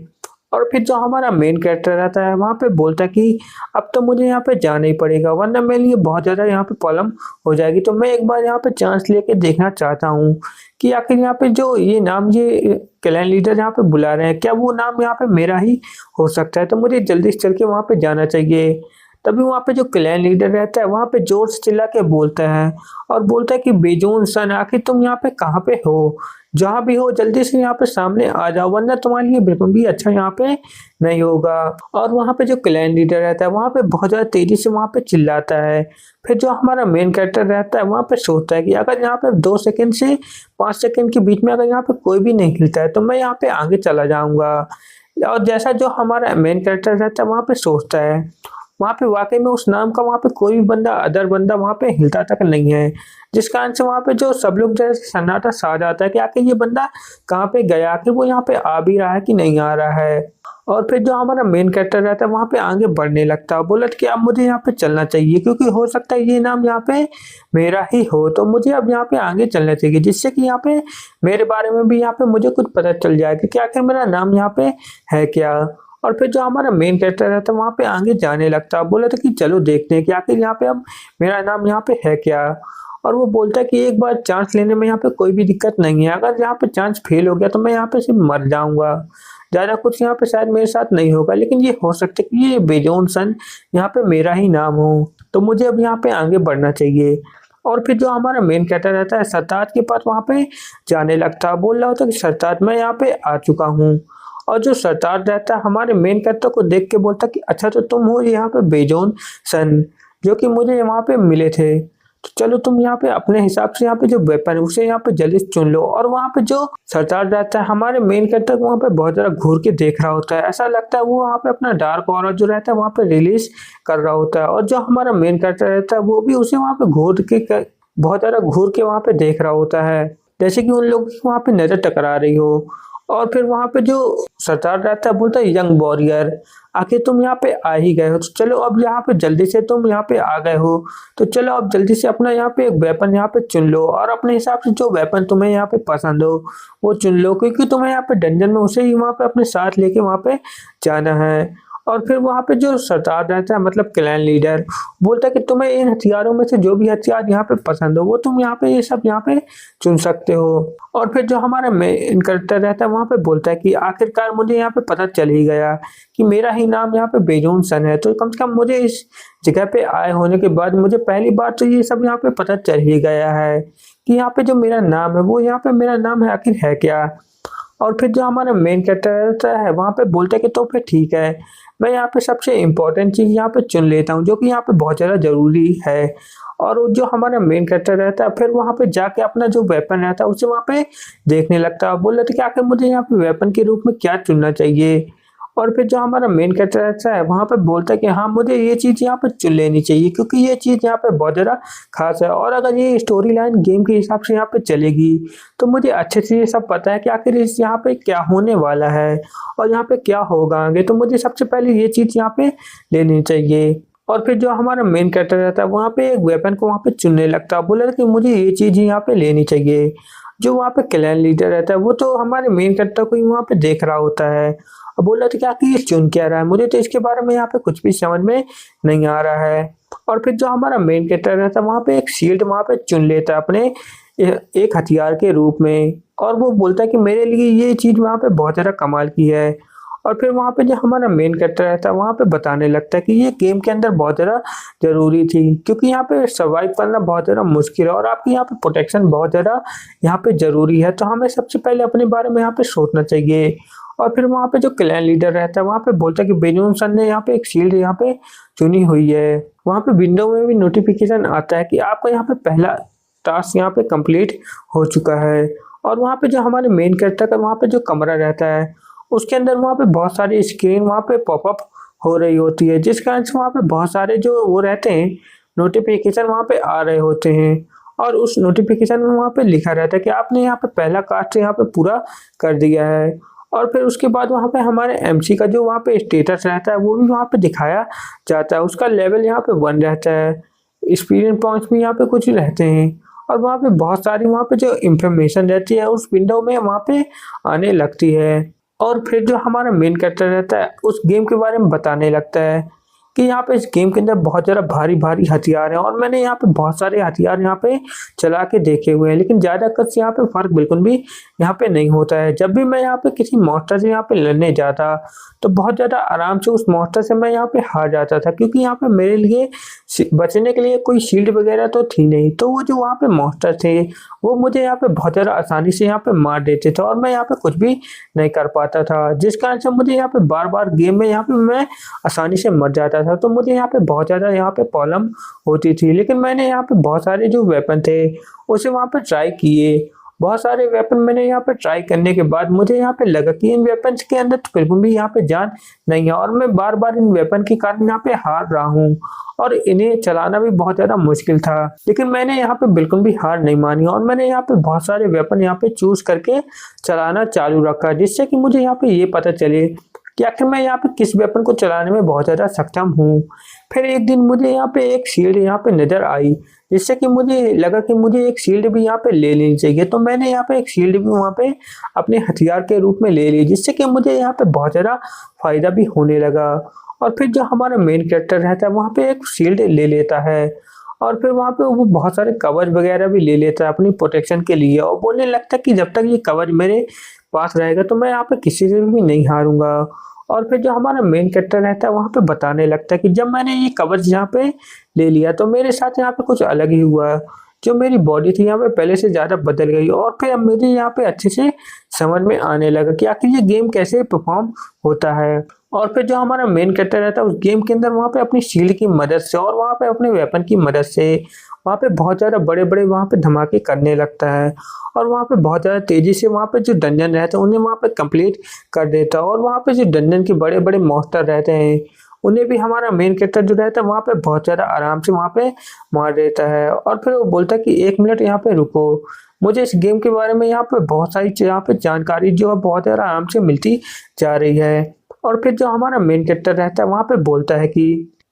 और फिर जो हमारा मेन कैरेक्टर रहता है वहाँ पे बोलता है कि अब तो मुझे यहाँ पे जाना ही पड़ेगा वरना मेरे लिए बहुत ज़्यादा यहाँ पे प्रॉब्लम हो जाएगी। तो मैं एक बार यहाँ पे चांस लेके देखना चाहता हूँ कि आखिर यहाँ पे जो ये नाम ये क्लैन लीडर यहाँ पे बुला रहे हैं क्या वो नाम यहाँ पे मेरा ही हो सकता है। तो मुझे जल्दी से चल के वहाँ पे जाना चाहिए। तभी वहाँ पे जो क्लैन लीडर रहता है वहाँ पे जोर से चिल्ला के बोलता है और बोलता है कि बेजोन सन आखिर तुम यहाँ पे कहाँ पे हो, जहाँ भी हो जल्दी से यहाँ पे सामने आ जाओ वरना तुम्हारे लिए बिल्कुल भी अच्छा यहाँ पे नहीं होगा। और वहाँ पे जो क्लैन लीडर रहता है वहाँ पे बहुत ज़्यादा तेजी से वहाँ पे चिल्लाता है। फिर जो हमारा मेन कैरेक्टर रहता है वहाँ पे सोचता है कि अगर यहाँ पे 2 सेकंड से 5 सेकंड के बीच में अगर यहाँ पे कोई भी नहीं हिलता है तो मैं यहाँ पे आगे चला जाऊंगा। और जैसा जो हमारा मेन कैरेक्टर रहता है वहाँ पे सोचता है वहाँ पे वाकई में उस नाम का वहाँ पे कोई भी बंदा अदर बंदा वहाँ पे हिलता तक नहीं है, जिस कारण से वहाँ पे जो सब लोग जैसे सन्नाटा सा जाता है कि आखिर ये बंदा कहाँ पे गया, आखिर वो यहाँ पे आ भी रहा है कि नहीं आ रहा है। और फिर जो हमारा मेन कैरेक्टर रहता है वहाँ पे आगे बढ़ने लगता है, बोला कि अब मुझे यहाँ पे चलना चाहिए क्योंकि हो सकता है ये नाम यहाँ पे मेरा ही हो, तो मुझे अब यहाँ पे आगे चलना चाहिए जिससे कि यहाँ पे मेरे बारे में भी यहाँ पे मुझे कुछ पता चल जाए कि आखिर मेरा नाम यहाँ पे है क्या। और फिर जो हमारा मेन कैरेक्टर रहता है वहाँ पे आगे जाने लगता है, बोला था कि चलो देखते हैं कि आखिर यहाँ पे अब मेरा नाम यहाँ पे है क्या। और वो बोलता है कि एक बार चांस लेने में यहाँ पे कोई भी दिक्कत नहीं है, अगर यहाँ पे चांस फेल हो गया तो मैं यहाँ पे सिर्फ मर जाऊंगा, ज़्यादा कुछ यहाँ पे शायद मेरे साथ नहीं होगा, लेकिन ये हो सकता है कि ये बेजोन सन यहाँ पे मेरा ही नाम हो, तो मुझे अब यहाँ पे आगे बढ़ना चाहिए। और फिर जो हमारा मेन कैरेक्टर रहता है सरताज के पास वहाँ पे जाने लगता है, बोल रहा होता है कि सरताज मैं यहाँ पे आ चुका हूँ। और जो सरताज रहता है हमारे मेन कैरेक्टर को देख के बोलता कि अच्छा तो तुम हो यहाँ पे बेजोन सन जो कि मुझे वहाँ पे मिले थे, तो चलो तुम यहाँ पे अपने हिसाब से यहाँ पे जो वेपन है उसे यहाँ पे जल्दी से चुन लो। और वहाँ पे जो सरताज रहता है हमारे मेन कैरेक्टर को वहाँ पे बहुत ज़्यादा घूर के देख रहा होता है, ऐसा लगता है वो वहाँ पे अपना डार्क ऑरा जो रहता है वहाँ पे रिलीज कर रहा होता है। और जो हमारा मेन कैरेक्टर रहता है वो भी उसे वहाँ पे बहुत ज़्यादा घूर के वहाँ पे देख रहा होता है, जैसे कि उन लोगों की वहाँ पे नजर टकरा रही हो। और फिर वहाँ पे जो सरदार रहता है बोलता है यंग वॉरियर आखिर तुम यहाँ पे आ ही गए हो, तो चलो अब यहाँ पे जल्दी से तुम यहाँ पे आ गए हो तो चलो अब जल्दी से अपना यहाँ पे एक वेपन यहाँ पे चुन लो और अपने हिसाब से जो वेपन तुम्हें यहाँ पे पसंद हो वो चुन लो, क्योंकि तुम्हें यहाँ पे डंजन में उसे ही वहाँ पे अपने साथ लेके वहाँ पे जाना है। और फिर वहाँ पे जो सरदार रहता है मतलब क्लैन लीडर बोलता है कि तुम्हें इन हथियारों में से जो भी हथियार यहाँ पे पसंद हो वो तुम यहाँ पे ये सब यहाँ पे चुन सकते हो। और फिर जो हमारा मेन कैरेक्टर रहता है वहाँ पे बोलता है कि आखिरकार मुझे यहाँ पे पता चल ही गया कि मेरा ही नाम यहाँ पे बेजोन सन है, तो कम से कम मुझे इस जगह पे आए होने के बाद मुझे पहली बार तो ये सब यहाँ पे पता चल ही गया है कि यहाँ पे जो मेरा नाम है वो यहाँ पे मेरा नाम है आखिर है क्या। और फिर जो हमारा मेन कैरेक्टर रहता है वहाँ पे बोलता है कि तो फिर ठीक है मैं यहाँ पे सबसे इम्पोर्टेंट चीज़ यहाँ पे चुन लेता हूँ जो कि यहाँ पे बहुत ज़्यादा ज़रूरी है। और वो जो हमारा मेन कैरेक्टर रहता है फिर वहाँ पे जाके अपना जो वेपन रहता है उसे वहाँ पे देखने लगता है, बोल रहे थे कि आखिर मुझे यहाँ पे वेपन के रूप में क्या चुनना चाहिए। और फिर जो हमारा मेन कैरेक्टर रहता है वहाँ पे बोलता है कि हाँ मुझे ये चीज़ यहाँ पे चुन लेनी चाहिए क्योंकि ये चीज़ यहाँ पे बहुत ज़्यादा खास है और अगर ये स्टोरी लाइन गेम के हिसाब से यहाँ पे चलेगी तो मुझे अच्छे से ये सब पता है कि आखिर इस यहाँ पे क्या होने वाला है और यहाँ पे क्या होगा आगे, तो मुझे सबसे पहले ये चीज़ यहाँ पे लेनी चाहिए। और फिर जो हमारा मेन कैरेक्टर रहता है वहाँ पे एक वेपन को वहाँ पे चुनने लगता है, बोला कि मुझे ये चीज़ यहाँ पे लेनी चाहिए। जो वहाँ पे क्लैन लीडर रहता है वो तो हमारे मेन कैरेक्टर को ही वहाँ पे देख रहा होता है और बोल रहा था कि आखिर ये चुन क्या रहा है, मुझे तो इसके बारे में यहाँ पे कुछ भी समझ में नहीं आ रहा है। और फिर जो हमारा मेन कैरेक्टर रहता है वहाँ पे एक शील्ड वहाँ पे चुन लेता है अपने एक हथियार के रूप में और वो बोलता है कि मेरे लिए ये चीज़ वहाँ पे बहुत ज़्यादा कमाल की है। और फिर वहाँ पे जो हमारा मेन कैरेक्टर रहता है वहाँ पे बताने लगता है कि ये गेम के अंदर बहुत ज़्यादा ज़रूरी थी क्योंकि यहाँ पे सर्वाइव करना बहुत ज़्यादा मुश्किल है और आपकी यहाँ पे प्रोटेक्शन बहुत ज़्यादा यहाँ पे ज़रूरी है, तो हमें सबसे पहले अपने बारे में यहाँ पे सोचना चाहिए। और फिर वहाँ पे जो क्लैन लीडर रहता है वहाँ पे बोलता है कि बेजोन सन ने यहाँ पे एक शील्ड यहाँ पे चुनी हुई है। वहाँ पे विंडो में भी नोटिफिकेशन आता है कि आपका यहाँ पे पहला टास्क यहाँ पे कंप्लीट हो चुका है। और वहाँ पे जो हमारे मेन कैरेक्टर का वहाँ पे जो कमरा रहता है उसके अंदर वहाँ पे बहुत सारी स्क्रीन वहाँ पे पॉपअप हो रही होती है, जिस कारण से वहाँ पे बहुत सारे जो वो रहते हैं नोटिफिकेशन वहाँ पे आ रहे होते हैं और उस नोटिफिकेशन में वहाँ पे लिखा रहता है कि आपने यहाँ पे पहला टास्क यहाँ पे पूरा कर दिया है। और फिर उसके बाद वहाँ पे हमारे एमसी का जो वहाँ पे स्टेटस रहता है वो भी वहाँ पे दिखाया जाता है, उसका लेवल यहाँ पे 1 रहता है, एक्सपीरियंस पॉइंट्स भी यहाँ पे कुछ रहते हैं और वहाँ पे बहुत सारी वहाँ पे जो इंफॉर्मेशन रहती है उस विंडो में वहाँ पे आने लगती है। और फिर जो हमारा मेन कैरेक्टर रहता है उस गेम के बारे में बताने लगता है कि यहाँ पे इस गेम के अंदर बहुत ज़्यादा भारी-भारी हथियार हैं और मैंने यहाँ पे बहुत सारे हथियार यहाँ पे चला के देखे हुए हैं, लेकिन ज़्यादा कुछ यहाँ पे फ़र्क बिल्कुल भी यहाँ पे नहीं होता है। जब भी मैं यहाँ पे किसी मॉन्स्टर से यहाँ पे लड़ने जाता, तो बहुत ज़्यादा आराम से उस मॉन्स्टर से मैं यहाँ पे हार जाता था, क्योंकि यहाँ पे मेरे लिए बचने के लिए कोई शील्ड वगैरह तो थी नहीं। तो वो जो वहाँ पे मॉन्स्टर थे, वो मुझे यहाँ पे बहुत ज़्यादा आसानी से यहाँ पे मार देते थे और मैं यहाँ पे कुछ भी नहीं कर पाता था, जिस कारण से मुझे यहाँ पे बार-बार गेम में यहाँ पे मैं आसानी से मर जाता था। तो मुझे यहाँ पे बहुत ज़्यादा यहाँ पे प्रॉब्लम होती थी, लेकिन मैंने यहाँ पे बहुत सारे जो वेपन थे, उसे वहाँ पे ट्राई किए। बहुत सारे वेपन मैंने यहाँ पे ट्राई करने के बाद मुझे यहाँ पे लगा कि इन वेपन्स के अंदर तो बिल्कुल भी यहाँ पे जान नहीं है और मैं बार-बार इन वेपन के कारण यहाँ पे हार रहा हूँ और इन्हें चलाना भी बहुत ज़्यादा मुश्किल था। लेकिन मैंने यहाँ पे बिल्कुल भी हार नहीं मानी और मैंने यहाँ पे बहुत सारे वेपन यहाँ पे चूज़ करके चलाना चालू रखा, जिससे कि मुझे यहाँ पे ये पता चले कि आखिर मैं यहाँ पे किस वेपन को चलाने में बहुत ज़्यादा सक्षम हूँ। फिर एक दिन मुझे यहाँ पे एक शील्ड यहाँ पे नज़र आई, जिससे कि मुझे लगा कि मुझे एक शील्ड भी यहाँ पे ले लेनी चाहिए। तो मैंने यहाँ पे एक शील्ड भी वहाँ पे अपने हथियार के रूप में ले ली, जिससे कि मुझे यहाँ पे बहुत ज़्यादा फ़ायदा भी होने लगा। और फिर जो हमारा मेन कैरेक्टर रहता है वहाँ पे एक शील्ड ले लेता है और फिर वहाँ पे वो बहुत सारे कवच वगैरह भी ले लेता है अपनी प्रोटेक्शन के लिए और बोलने लगता है कि जब तक ये कवच मेरे पास रहेगा तो मैं यहाँ पे किसी से भी नहीं हारूंगा। और फिर जो हमारा मेन कैरेक्टर रहता है वहाँ पे बताने लगता है कि जब मैंने ये कवच यहाँ पे ले लिया तो मेरे साथ यहाँ पे कुछ अलग ही हुआ। जो मेरी बॉडी थी यहाँ पे पहले से ज़्यादा बदल गई और फिर अब मुझे यहाँ पे अच्छे से समझ में आने लगा कि आखिर ये गेम कैसे परफॉर्म होता है। और फिर जो हमारा मेन कैरेक्टर रहता है उस गेम के अंदर वहाँ पे अपनी शील्ड की मदद से और वहाँ पे अपने वेपन की मदद से वहाँ पे बहुत ज़्यादा बड़े-बड़े वहाँ पे धमाके करने लगता है और वहाँ पे बहुत ज़्यादा तेज़ी से वहाँ पे जो डंजन रहते हैं उन्हें वहाँ पे कंप्लीट कर देता है और वहाँ पे जो डंजन के बड़े-बड़े मॉन्स्टर रहते हैं उन्हें भी हमारा मेन कैरेक्टर जो रहता है वहाँ पे बहुत ज़्यादा आराम से वहाँ पे मार देता है। और फिर वो बोलता है कि 1 मिनट यहाँ पे रुको, मुझे इस गेम के बारे में यहाँ पे बहुत सारी यहाँ पे जानकारी जो है बहुत ज़्यादा आराम से मिलती जा रही है। और फिर जो हमारा मेन कैरेक्टर रहता है वहाँ पे बोलता है कि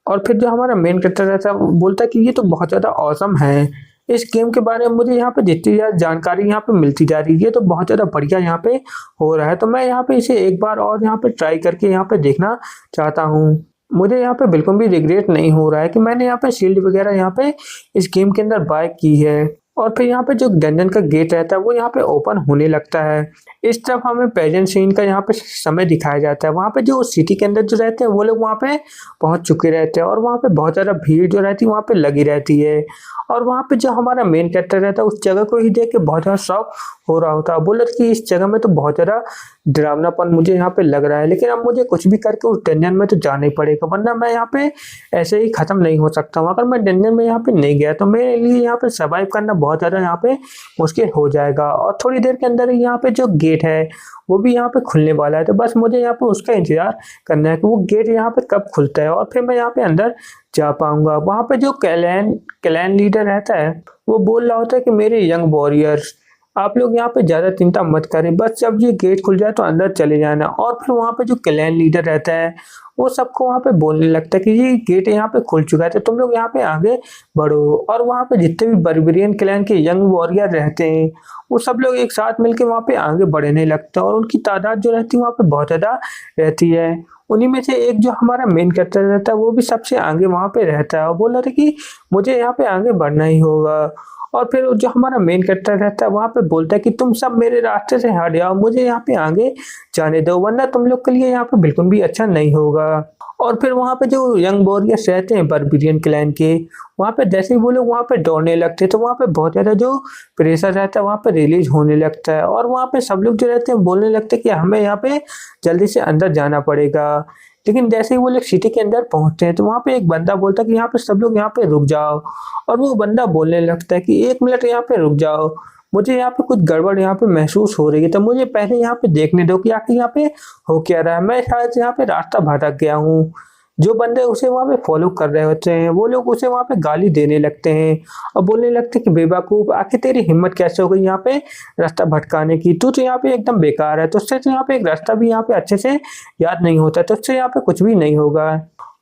और फिर जो हमारा मेन कैरेक्टर रहता है वो बोलता है कि ये तो बहुत ज़्यादा ऑसम है। इस गेम के बारे में मुझे यहाँ पे जितनी ज़्यादा जानकारी यहाँ पे मिलती जा रही है, ये तो बहुत ज़्यादा बढ़िया यहाँ पे हो रहा है। तो मैं यहाँ पे इसे एक बार और यहाँ पे ट्राई करके यहाँ पे देखना चाहता हूँ। मुझे यहाँ पे बिल्कुल भी रिग्रेट नहीं हो रहा है कि मैंने यहाँ पे शील्ड वगैरह यहाँ पे इस गेम के अंदर बाय की है। और फिर यहाँ पे जो डंजन का गेट रहता है वो यहाँ पे ओपन होने लगता है। इस तरफ हमें प्रेजेंट सीन का यहाँ पे समय दिखाया जाता है। वहाँ पे जो सिटी के अंदर जो रहते हैं वो लोग वहाँ पे पहुँच चुके रहते हैं और वहाँ पे बहुत ज़्यादा भीड़ जो रहती है वहाँ पे लगी रहती है। और वहाँ पे जो हमारा मेन कैरेक्टर रहता है उस जगह को ही देख के बहुत ज़्यादा शॉक हो रहा होता है। बोला कि इस जगह में तो बहुत ज़्यादा डरावनापन मुझे यहाँ पे लग रहा है, लेकिन अब मुझे कुछ भी करके उस डंजन में तो जाना ही पड़ेगा, वरना मैं यहाँ पे ऐसे ही ख़त्म नहीं हो सकता हूँ। अगर मैं डंजन में यहाँ पे नहीं गया तो मेरे लिए यहाँ पे सर्वाइव करना बहुत ज़्यादा यहाँ पे मुश्किल हो जाएगा। और थोड़ी देर के अंदर ही यहाँ पे जो गेट है वो भी यहाँ पे खुलने वाला है, तो बस मुझे यहाँ पे उसका इंतजार करना है कि वो गेट यहाँ पे कब खुलता है और फिर मैं यहाँ पे अंदर जा पाऊंगा। वहाँ पे जो क्लैन लीडर रहता है वो बोल रहा होता है कि मेरे यंग वॉरियर्स, आप लोग यहाँ पे ज़्यादा चिंता मत करें, बस जब ये गेट खुल जाए तो अंदर चले जाना। और फिर वहाँ पे जो क्लैन लीडर रहता है वो सबको वहाँ पे बोलने लगता है कि ये गेट यहाँ पे खुल चुका है तो तुम लोग यहाँ पे आगे बढ़ो। और वहाँ पे जितने भी बर्बरियन क्लैन के यंग वॉरियर रहते हैं वो सब लोग एक साथ मिलकर वहाँ पे आगे बढ़ने लगते हैं और उनकी तादाद जो रहती है वहाँ पे बहुत ज़्यादा रहती है। उन्हीं में से एक जो हमारा मेन कैरेक्टर रहता है वो भी सबसे आगे वहाँ पे रहता है और बोल रहा था कि मुझे यहाँ पे आगे बढ़ना ही होगा। और फिर जो हमारा मेन कैरेक्टर रहता है वहाँ पे बोलता है कि तुम सब मेरे रास्ते से हट जाओ, मुझे यहाँ पे आगे जाने दो, वरना तुम लोग के लिए यहाँ पे बिल्कुल भी अच्छा नहीं होगा। और फिर वहाँ पे जो यंग वॉरियर्स रहते हैं बर्बरियन क्लैन के, वहाँ पे जैसे ही वो लोग वहाँ पे दौड़ने लगते हैं तो वहाँ पे बहुत ज़्यादा जो प्रेशर रहता है वहाँ पे रिलीज होने लगता है और वहाँ पे सब लोग जो रहते हैं बोलने लगते हैं कि हमें यहाँ पे जल्दी से अंदर जाना पड़ेगा। लेकिन जैसे ही वो लोग सिटी के अंदर पहुंचते हैं तो वहाँ पे एक बंदा बोलता है कि यहाँ पे सब लोग यहाँ पे रुक जाओ। और वो बंदा बोलने लगता है कि 1 मिनट यहाँ पे रुक जाओ, मुझे यहाँ पे कुछ गड़बड़ यहाँ पे महसूस हो रही है, तो मुझे पहले यहाँ पे देखने दो कि आखिर यहाँ पे हो क्या रहा है। मैं शायद यहाँ पे रास्ता भटक गया हूँ। जो बंदे उसे वहाँ पे फॉलो कर रहे होते हैं वो लोग उसे वहाँ पे गाली देने लगते हैं और बोलने लगते हैं कि बेवकूफ़, आखिर तेरी हिम्मत कैसे हो गई यहाँ पे रास्ता भटकाने की, तू तो यहाँ पे एकदम बेकार है, तुझसे तो यहाँ पे एक रास्ता भी यहाँ पे अच्छे से याद नहीं होता, तुझसे यहाँ पे कुछ भी नहीं होगा।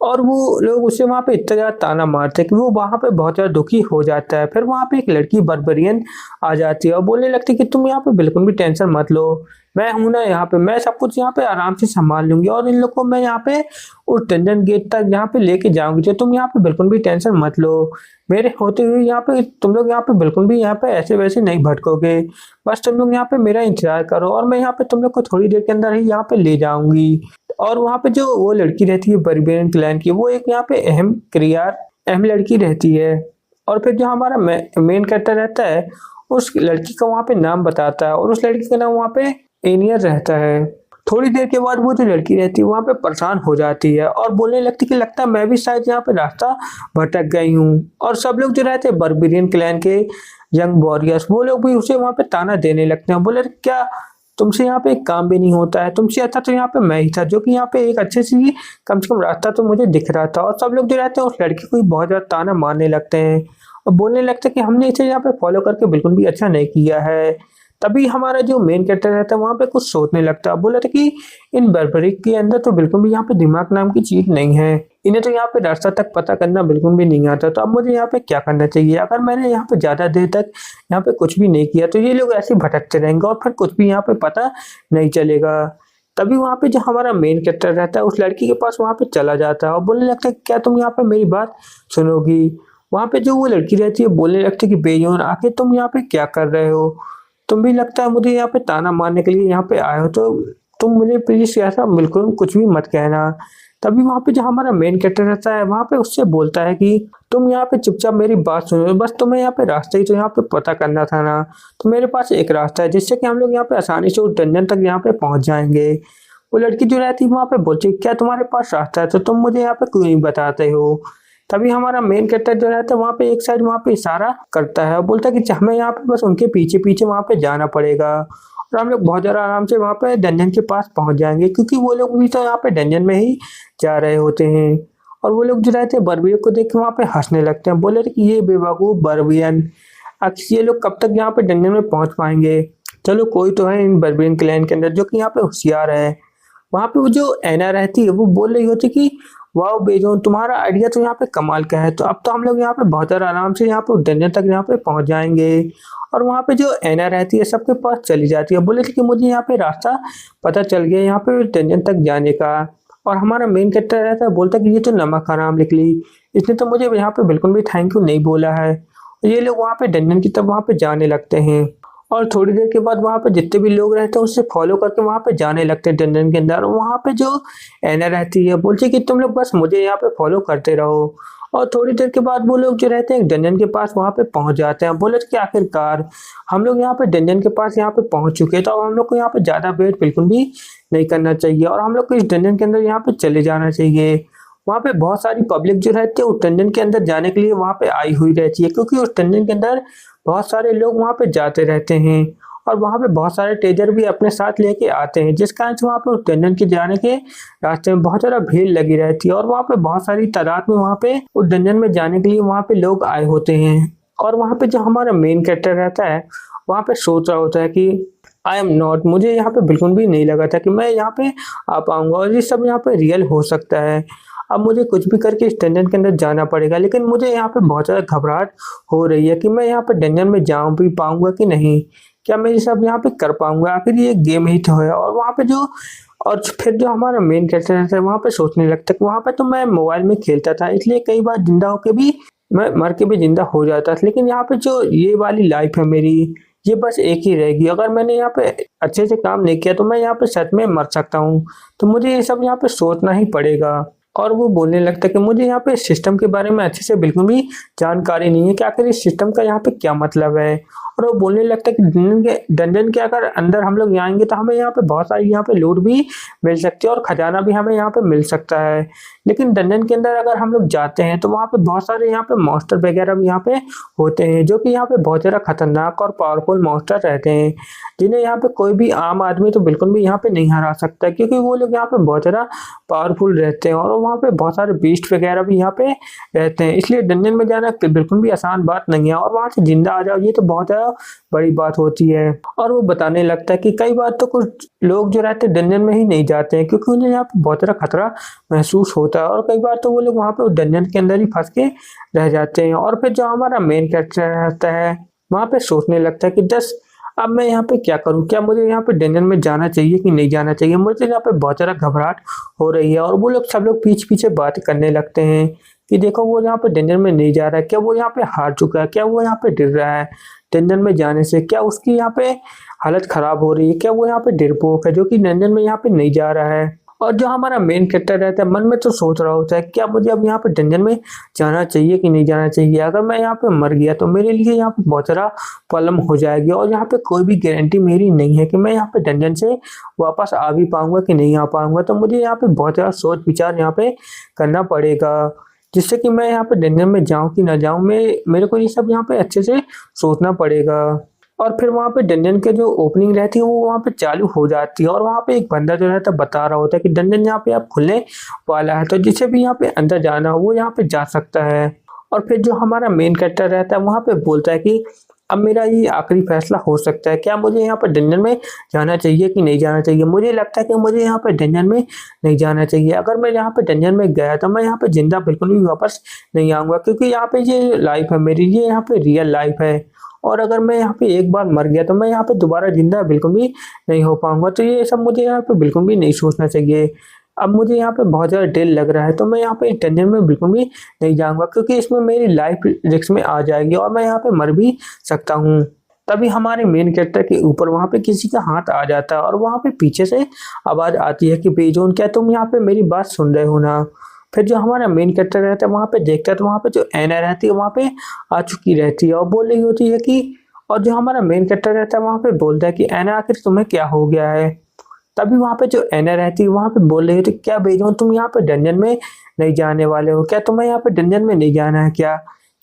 और वो लोग उसे वहाँ पे इतना ज़्यादा ताना मारते हैं कि वो वहाँ पे बहुत ज़्यादा दुखी हो जाता है। फिर वहाँ पे एक लड़की बर्बरियन आ जाती है और बोलने लगती है कि तुम यहाँ पे बिल्कुल भी टेंशन मत लो, मैं हूँ ना यहाँ पे, मैं सब कुछ यहाँ पे आराम से सँभाल लूँगी और इन लोग को मैं यहाँ पे उस डंजन गेट तक यहाँ पे लेके जाऊँगी, तो तुम यहाँ पे बिल्कुल भी टेंशन मत लो। मेरे होते हुए यहाँ पे तुम लोग यहाँ पे बिल्कुल भी यहाँ पे ऐसे-वैसे नहीं भटकोगे। बस तुम लोग यहाँ पे मेरा इंतज़ार करो और मैं यहाँ पे तुम लोग को थोड़ी देर के अंदर ही यहाँ पे ले जाऊँगी। और वहाँ पे जो वो लड़की रहती है बर्बेरियन क्लैन की, वो एक यहाँ पे अहम लड़की रहती है। और फिर जो हमारा मेन कैरेक्टर रहता है, उस लड़की का वहाँ पे नाम बताता है और उस लड़की का नाम वहाँ पे एनियर रहता है। थोड़ी देर के बाद वो जो लड़की रहती है वहाँ पे परेशान हो जाती है और बोलने लगती है कि लगता है मैं भी शायद यहाँ पे रास्ता भटक गई हूँ। और सब लोग जो रहते हैं बर्बेरियन क्लैन के यंग वॉरियर्स, वो लोग भी उसे वहाँ पे ताना देने लगते हैं। बोले क्या तुमसे यहाँ पे एक काम भी नहीं होता है, तुमसे अच्छा तो यहाँ पे मैं ही था जो कि यहाँ पे एक अच्छे से कम से कम रास्ता तो मुझे दिख रहा था। और सब लोग जो रहते हैं उस लड़की को भी बहुत ज़्यादा ताना मारने लगते हैं और बोलने लगते हैं कि हमने इसे यहाँ पे फॉलो करके बिल्कुल भी अच्छा नहीं किया है। तभी हमारा जो मेन कैरेक्टर रहता है वहाँ पे कुछ सोचने लगता है, बोला था कि इन बर्बरिक के अंदर तो बिल्कुल भी यहाँ पे दिमाग नाम की चीज नहीं है, इन्हें तो यहाँ पे रास्ता तक पता करना बिल्कुल भी नहीं आता। तो अब मुझे यहाँ पे क्या करना चाहिए? अगर मैंने यहाँ पे ज्यादा देर तक यहाँ पे कुछ भी नहीं किया तो ये लोग ऐसे ही भटकते रहेंगे और फिर कुछ भी यहाँ पे पता नहीं चलेगा। तभी वहाँ पे जो हमारा मेन कैरेक्टर रहता है उस लड़की के पास वहाँ पे चला जाता है और बोलने लगता है क्या तुम यहाँ पे मेरी बात सुनोगी? वहाँ पे जो वो लड़की रहती है बोलने लगती है कि बेजोन आखिर तुम यहाँ पे क्या कर रहे हो? तुम भी लगता है मुझे यहाँ पे ताना मारने के लिए यहाँ पे आए हो, तो तुम मुझे प्लीज ऐसा बिल्कुल कुछ भी मत कहना। तभी वहाँ पे जो हमारा मेन कैरेक्टर रहता है वहाँ पे उससे बोलता है कि तुम यहाँ पे चुपचाप मेरी बात सुनो, बस तुम्हें यहाँ पे रास्ता ही तो यहाँ पे पता करना था ना। तो मेरे पास एक रास्ता है जिससे कि हम लोग यहाँ पे आसानी से उस डंजन तक यहाँ पे पहुंच जाएंगे। वो लड़की जो रहती है वहाँ पे बोलती है क्या तुम्हारे पास रास्ता है तो तुम मुझे यहाँ पे क्यों नहीं बताते हो? तभी हमारा मेन कैरेक्टर जो रहता है वहाँ पे एक साइड वहाँ पे इशारा करता है और बोलता है कि हमें यहाँ पे बस उनके पीछे पीछे वहाँ पे जाना पड़ेगा और हम लोग बहुत ज़्यादा आराम से वहाँ पे डंजन के पास पहुँच जाएंगे, क्योंकि वो लोग भी तो यहाँ पे डंजन में ही जा रहे होते हैं। और वो लोग जो रहते हैं बर्बियन को देख के वहाँ पे हंसने लगते हैं, बोले कि ये बेवकूफ़ बर्बियन, आखिर ये लोग कब तक यहाँ पे डंजन में पहुँच पाएंगे? चलो कोई तो है इन बर्बियन क्लैन के अंदर जो कि यहाँ पे होशियार है। वहाँ पे वो जो ऐना रहती है वो बोल रही होती कि वाह बेजोन, तुम्हारा आइडिया तो यहाँ पे कमाल का है, तो अब तो हम लोग यहाँ पे बहुत ज़्यादा आराम से यहाँ पे डंजन तक यहाँ पे पहुँच जाएंगे। और वहाँ पे जो ऐना रहती है सबके पास चली जाती है, बोले कि मुझे यहाँ पे रास्ता पता चल गया यहाँ पे डंजन तक जाने का। और हमारा मेन कैरेक्टर रहता है बोलता है कि ये तो नमक हराम निकली, इसने तो मुझे यहाँ पे बिल्कुल भी थैंक यू नहीं बोला है। ये लोग वहाँ पे डंजन की तरफ वहाँ पे जाने लगते हैं और थोड़ी देर के बाद वहाँ पे जितने भी लोग रहते हैं उससे फॉलो करके वहाँ पे जाने लगते हैं डंजन के अंदर। वहाँ पे जो एना रहती है बोलती है कि तुम लोग बस मुझे यहाँ पे फॉलो करते रहो। और थोड़ी देर के बाद वो लोग जो रहते हैं डंजन के पास वहाँ पे पहुँच जाते हैं। बोले कि आखिरकार हम लोग यहाँ पे डंजन के पास यहाँ पे पहुँच चुके हैं, तो अब हम लोग को यहाँ पे ज़्यादा वेट बिल्कुल भी नहीं करना चाहिए और हम लोग को इस डंजन के अंदर यहाँ पे चले जाना चाहिए। वहाँ पे बहुत सारी पब्लिक जो रहती है उस डंजन के अंदर जाने के लिए वहाँ पे आई हुई रहती है, क्योंकि उस डंजन के अंदर बहुत सारे लोग वहाँ पे जाते रहते हैं और वहाँ पे बहुत सारे ट्रेजर भी अपने साथ लेके आते हैं, जिस कारण से वहाँ पे उस डंजन के जाने के रास्ते में बहुत ज़्यादा भीड़ लगी रहती है और वहाँ पे बहुत सारी तादाद में वहाँ पे उस डंजन में जाने के लिए वहाँ पे लोग आए होते हैं। और वहाँ पे जो हमारा मेन कैरेक्टर रहता है वहाँ पे सोच रहा होता है कि आई एम नॉट, मुझे यहाँ पे बिल्कुल भी नहीं लगा था कि मैं यहाँ पे आ पाऊंगा और ये सब यहाँ पे रियल हो सकता है। अब मुझे कुछ भी करके इस डंजन के अंदर जाना पड़ेगा, लेकिन मुझे यहाँ पे बहुत ज़्यादा घबराहट हो रही है कि मैं यहाँ पे डंजन में जाऊँ भी पाऊंगा कि नहीं, क्या मैं ये सब यहाँ पे कर पाऊंगा, आखिर ये गेम ही तो है। और वहाँ पे जो और फिर जो हमारा मेन कैरेक्टर रहता है वहाँ पे सोचने लगता है कि वहाँ पे तो मैं मोबाइल में खेलता था, इसलिए कई बार जिंदा होके भी मैं मर के भी जिंदा हो जाता था, लेकिन यहाँ पे जो ये वाली लाइफ है मेरी, ये बस एक ही रहेगी। अगर मैंने यहाँ पे अच्छे से काम नहीं किया तो मैं यहाँ पे सच में मर सकता हूँ, तो मुझे ये सब यहाँ पे सोचना ही पड़ेगा। और वो बोलने लगता है कि मुझे यहाँ पे सिस्टम के बारे में अच्छे से बिल्कुल भी जानकारी नहीं है कि आखिर इस सिस्टम का यहाँ पे क्या मतलब है। और वो बोलने लगता है कि डंजन के अगर अंदर हम लोग जाएंगे तो हमें यहाँ पे बहुत सारी यहाँ पे लूट भी मिल सकती है और खजाना भी हमें यहाँ पे मिल सकता है, लेकिन डंजन के अंदर अगर हम लोग जाते हैं तो वहाँ पे बहुत सारे यहाँ पे मॉन्स्टर वगैरह भी यहाँ पे होते हैं, जो कि यहाँ पे बहुत ज़्यादा खतरनाक और पावरफुल मॉन्स्टर रहते हैं, जिन्हें यहाँ पे कोई भी आम आदमी तो बिल्कुल भी यहाँ पे नहीं हरा सकता, क्योंकि वो लोग यहाँ पे बहुत ज़्यादा पावरफुल रहते हैं और वहाँ पे बहुत सारे बीस्ट वगैरह भी यहाँ पे रहते हैं। इसलिए डंजन में जाना बिल्कुल भी आसान बात नहीं है और वहाँ से जिंदा आ जाओ ये तो बहुत ज़्यादा ज़्यादा बड़ी बात होती है। और वो बताने लगता है कि कई बार तो कुछ लोग जो रहते हैं डंजन में ही नहीं जाते हैं क्योंकि उन्हें यहाँ पे बहुत ज़्यादा खतरा महसूस होता है और कई बार तो वो लोग वहाँ पे उस डंजन के अंदर ही फँस के रह जाते हैं। और फिर जो हमारा मेन कैरेक्टर रहता है वहाँ पे सोचने लगता है कि 10 अब मैं यहाँ पे क्या करूँ? क्या मुझे यहाँ पे डंजन में जाना चाहिए कि नहीं जाना चाहिए? मुझे यहाँ पे बहुत ज़्यादा घबराहट हो रही है और वो लोग सब लोग पीछे-पीछे बातें करने लगते हैं कि देखो वो यहाँ पे डंजन में नहीं जा रहा है, क्या वो यहाँ पे हार चुका है? क्या वो यहाँ पे डर रहा है डंजन में जाने से? क्या उसकी यहाँ पे हालत खराब हो रही है? क्या वो यहाँ पे डरपोक है जो कि डंजन में यहाँ पे नहीं जा रहा है? और जो हमारा मेन कैरेक्टर रहता है मन में तो सोच रहा होता है क्या मुझे अब यहाँ पे डंजन में जाना चाहिए कि नहीं जाना चाहिए? अगर मैं यहाँ पे मर गया तो मेरे लिए यहाँ पे बहुत ज़्यादा प्रॉब्लम हो जाएगी और यहाँ पे कोई भी गारंटी मेरी नहीं है कि मैं यहाँ पे डंजन से वापस आ भी पाऊँगा कि नहीं आ पाऊँगा। तो मुझे यहाँ पे बहुत ज़्यादा सोच विचार यहाँ पे करना पड़ेगा जिससे कि मैं यहाँ पे डंजन में जाऊँ कि ना जाऊँ। मेरे को ये सब यहाँ पे अच्छे से सोचना पड़ेगा। और फिर वहाँ पे डंजन के जो ओपनिंग रहती है वो वहाँ पे चालू हो जाती है और वहाँ पे एक बंदा जो रहता है बता रहा होता है कि डंजन यहाँ पे अब खुलने वाला है, तो जिसे भी यहाँ पे अंदर जाना हो वो यहाँ पे जा सकता है। और फिर जो हमारा मेन कैरेक्टर रहता है वहाँ पे बोलता है कि अब मेरा ये आखिरी फैसला हो सकता है, क्या मुझे यहाँ पे डंजन में जाना चाहिए कि नहीं जाना चाहिए? मुझे लगता है कि मुझे यहाँ पे डंजन में नहीं जाना चाहिए। अगर मैं यहाँ पे डंजन में गया तो मैं यहाँ पे जिंदा बिल्कुल भी वापस नहीं आऊँगा क्योंकि यहाँ पे ये लाइफ है मेरी, ये यहाँ पे रियल लाइफ है और अगर मैं यहाँ पे एक बार मर गया तो मैं यहाँ पे दोबारा जिंदा बिल्कुल भी नहीं हो पाऊँगा। तो ये सब मुझे यहाँ पे बिल्कुल भी नहीं सोचना चाहिए। अब मुझे यहाँ पे बहुत ज़्यादा डर लग रहा है तो मैं यहाँ पे डंजन में बिल्कुल भी नहीं जाऊँगा क्योंकि इसमें मेरी लाइफ रिस्क में आ जाएगी और मैं यहाँ पे मर भी सकता हूँ। तभी हमारे मेन कैरेक्टर के ऊपर वहाँ पे किसी का हाथ आ जाता है और वहाँ पे पीछे से आवाज़ आती है कि बेजोन क्या तुम यहाँ पे मेरी बात सुन रहे हो ना? फिर जो हमारा मेन कैरेक्टर रहता है वहाँ पे देखता है तो वहाँ पे जो एना रहती है वहाँ पे आ चुकी रहती है और बोल रही होती है कि और जो हमारा मेन कैरेक्टर रहता है वहाँ पे बोलता है कि एना आखिर तुम्हें क्या हो गया है? तभी वहाँ पे जो एना रहती है वहाँ पे बोल रही होती है क्या बेजोन तुम यहाँ पे डंजन में नहीं जाने वाले हो? क्या तुम्हें यहाँ पे डंजन में नहीं जाना है क्या?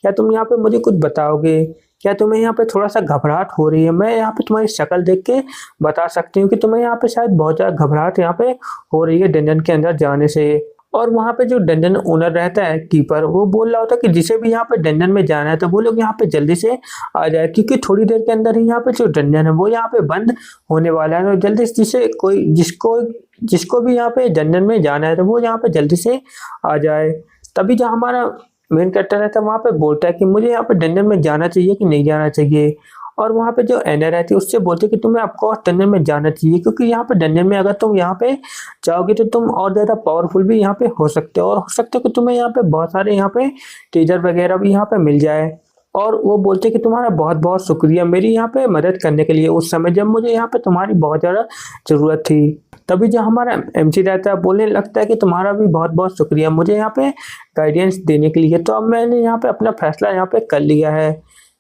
क्या तुम यहाँ पे मुझे कुछ बताओगे? क्या तुम्हें यहाँ पे थोड़ा सा घबराहट हो रही है? मैं यहाँ पे तुम्हारी शक्ल देख के बता सकती हूँ कि तुम्हें यहाँ पे शायद बहुत ज़्यादा घबराहट यहाँ पे हो रही है डंजन के अंदर जाने से। और वहाँ पे जो डंजन ओनर रहता है कीपर वो बोल रहा होता है कि जिसे भी यहाँ पे डंजन में जाना है तो वो लोग यहाँ पे जल्दी से आ जाए क्योंकि थोड़ी देर के अंदर ही यहाँ पे जो डंजन है वो यहाँ पे बंद होने वाला है। तो जल्दी से जिसे कोई जिसको जिसको भी यहाँ पे डंजन में जाना है तो वो यहाँ पे जल्दी से आ जाए। तभी जो हमारा मेन कैरेक्टर रहता है वहाँ पे बोलता है कि मुझे यहाँ पे डंजन में जाना चाहिए कि नहीं जाना चाहिए? और वहाँ पे जो एना रहती है उससे बोलते कि तुम्हें ऑफकोर्स डंजन में जाना चाहिए क्योंकि यहाँ पे डंजन में अगर तुम यहाँ पे जाओगे तो तुम और ज़्यादा पावरफुल भी यहाँ पे हो सकते हो और हो सकता है कि तुम्हें यहाँ पे बहुत सारे यहाँ पे टीजर वगैरह भी यहाँ पे मिल जाए। और वो बोलते कि तुम्हारा बहुत बहुत शुक्रिया मेरी यहाँ पे मदद करने के लिए उस समय जब मुझे यहाँ पे तुम्हारी बहुत ज़्यादा ज़रूरत थी। तभी जो हमारा एमसी रहता है बोलने लगता है कि तुम्हारा भी बहुत बहुत शुक्रिया मुझे यहाँ पे गाइडेंस देने के लिए, तो अब मैंने यहाँ पे अपना फैसला यहाँ पे कर लिया है।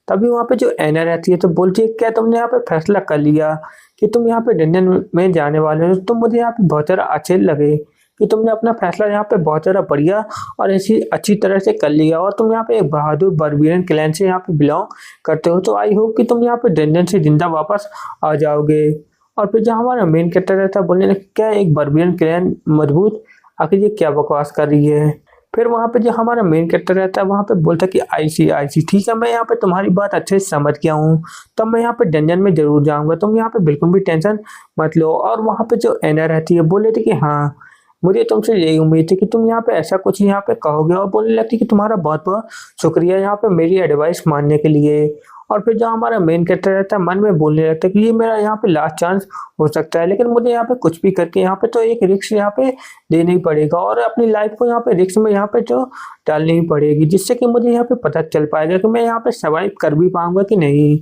तभी वहाँ पे जो एना रहती है तो बोलती है क्या तुमने यहाँ पे फैसला कर लिया कि तुम यहाँ पे डंजन में जाने वाले हो? तुम मुझे यहाँ पे बहुत ज़्यादा अच्छे लगे कि तुमने अपना फैसला यहाँ पे बहुत ज़्यादा बढ़िया और ऐसी अच्छी तरह से कर लिया और तुम यहाँ पे एक बहादुर बारबेरियन क्लैन से यहाँ पे बिलोंग करते हो, तो आई होप कि तुम यहाँ पे डंजन से जिंदा वापस आ जाओगे। और फिर जो हमारा मेन कैरेक्टर रहता है बोलने लगे क्या एक बारबेरियन क्लैन मजबूत, आखिर ये क्या बकवास कर रही है? फिर वहाँ पे जो हमारा मेन कैरेक्टर रहता है वहाँ पे बोलता है कि आई सी ठीक है मैं यहाँ पे तुम्हारी बात अच्छे से समझ गया हूँ, तब मैं यहाँ पे डंजन में जरूर जाऊँगा, तुम यहाँ पे बिल्कुल भी टेंशन मत लो। और वहाँ पे जो एना रहती है बोले थे कि हाँ मुझे तुमसे यही उम्मीद थी कि तुम यहाँ पे ऐसा कुछ यहाँ पे कहोगे और बोलने लगती कि तुम्हारा बहुत बहुत शुक्रिया यहाँ पे मेरी एडवाइस मानने के लिए। और फिर जो हमारा मेन कैरेक्टर रहता है मन में बोलने लगता है कि ये मेरा यहाँ पे लास्ट चांस हो सकता है, लेकिन मुझे यहाँ पे कुछ भी करके यहाँ पे तो एक रिस्क यहाँ पे देना ही पड़ेगा और अपनी लाइफ को यहाँ पे रिस्क में यहाँ पे जो डालनी ही पड़ेगी जिससे कि मुझे यहाँ पे पता चल पाएगा कि मैं यहाँ पे सर्वाइव कर भी पाऊंगा कि नहीं।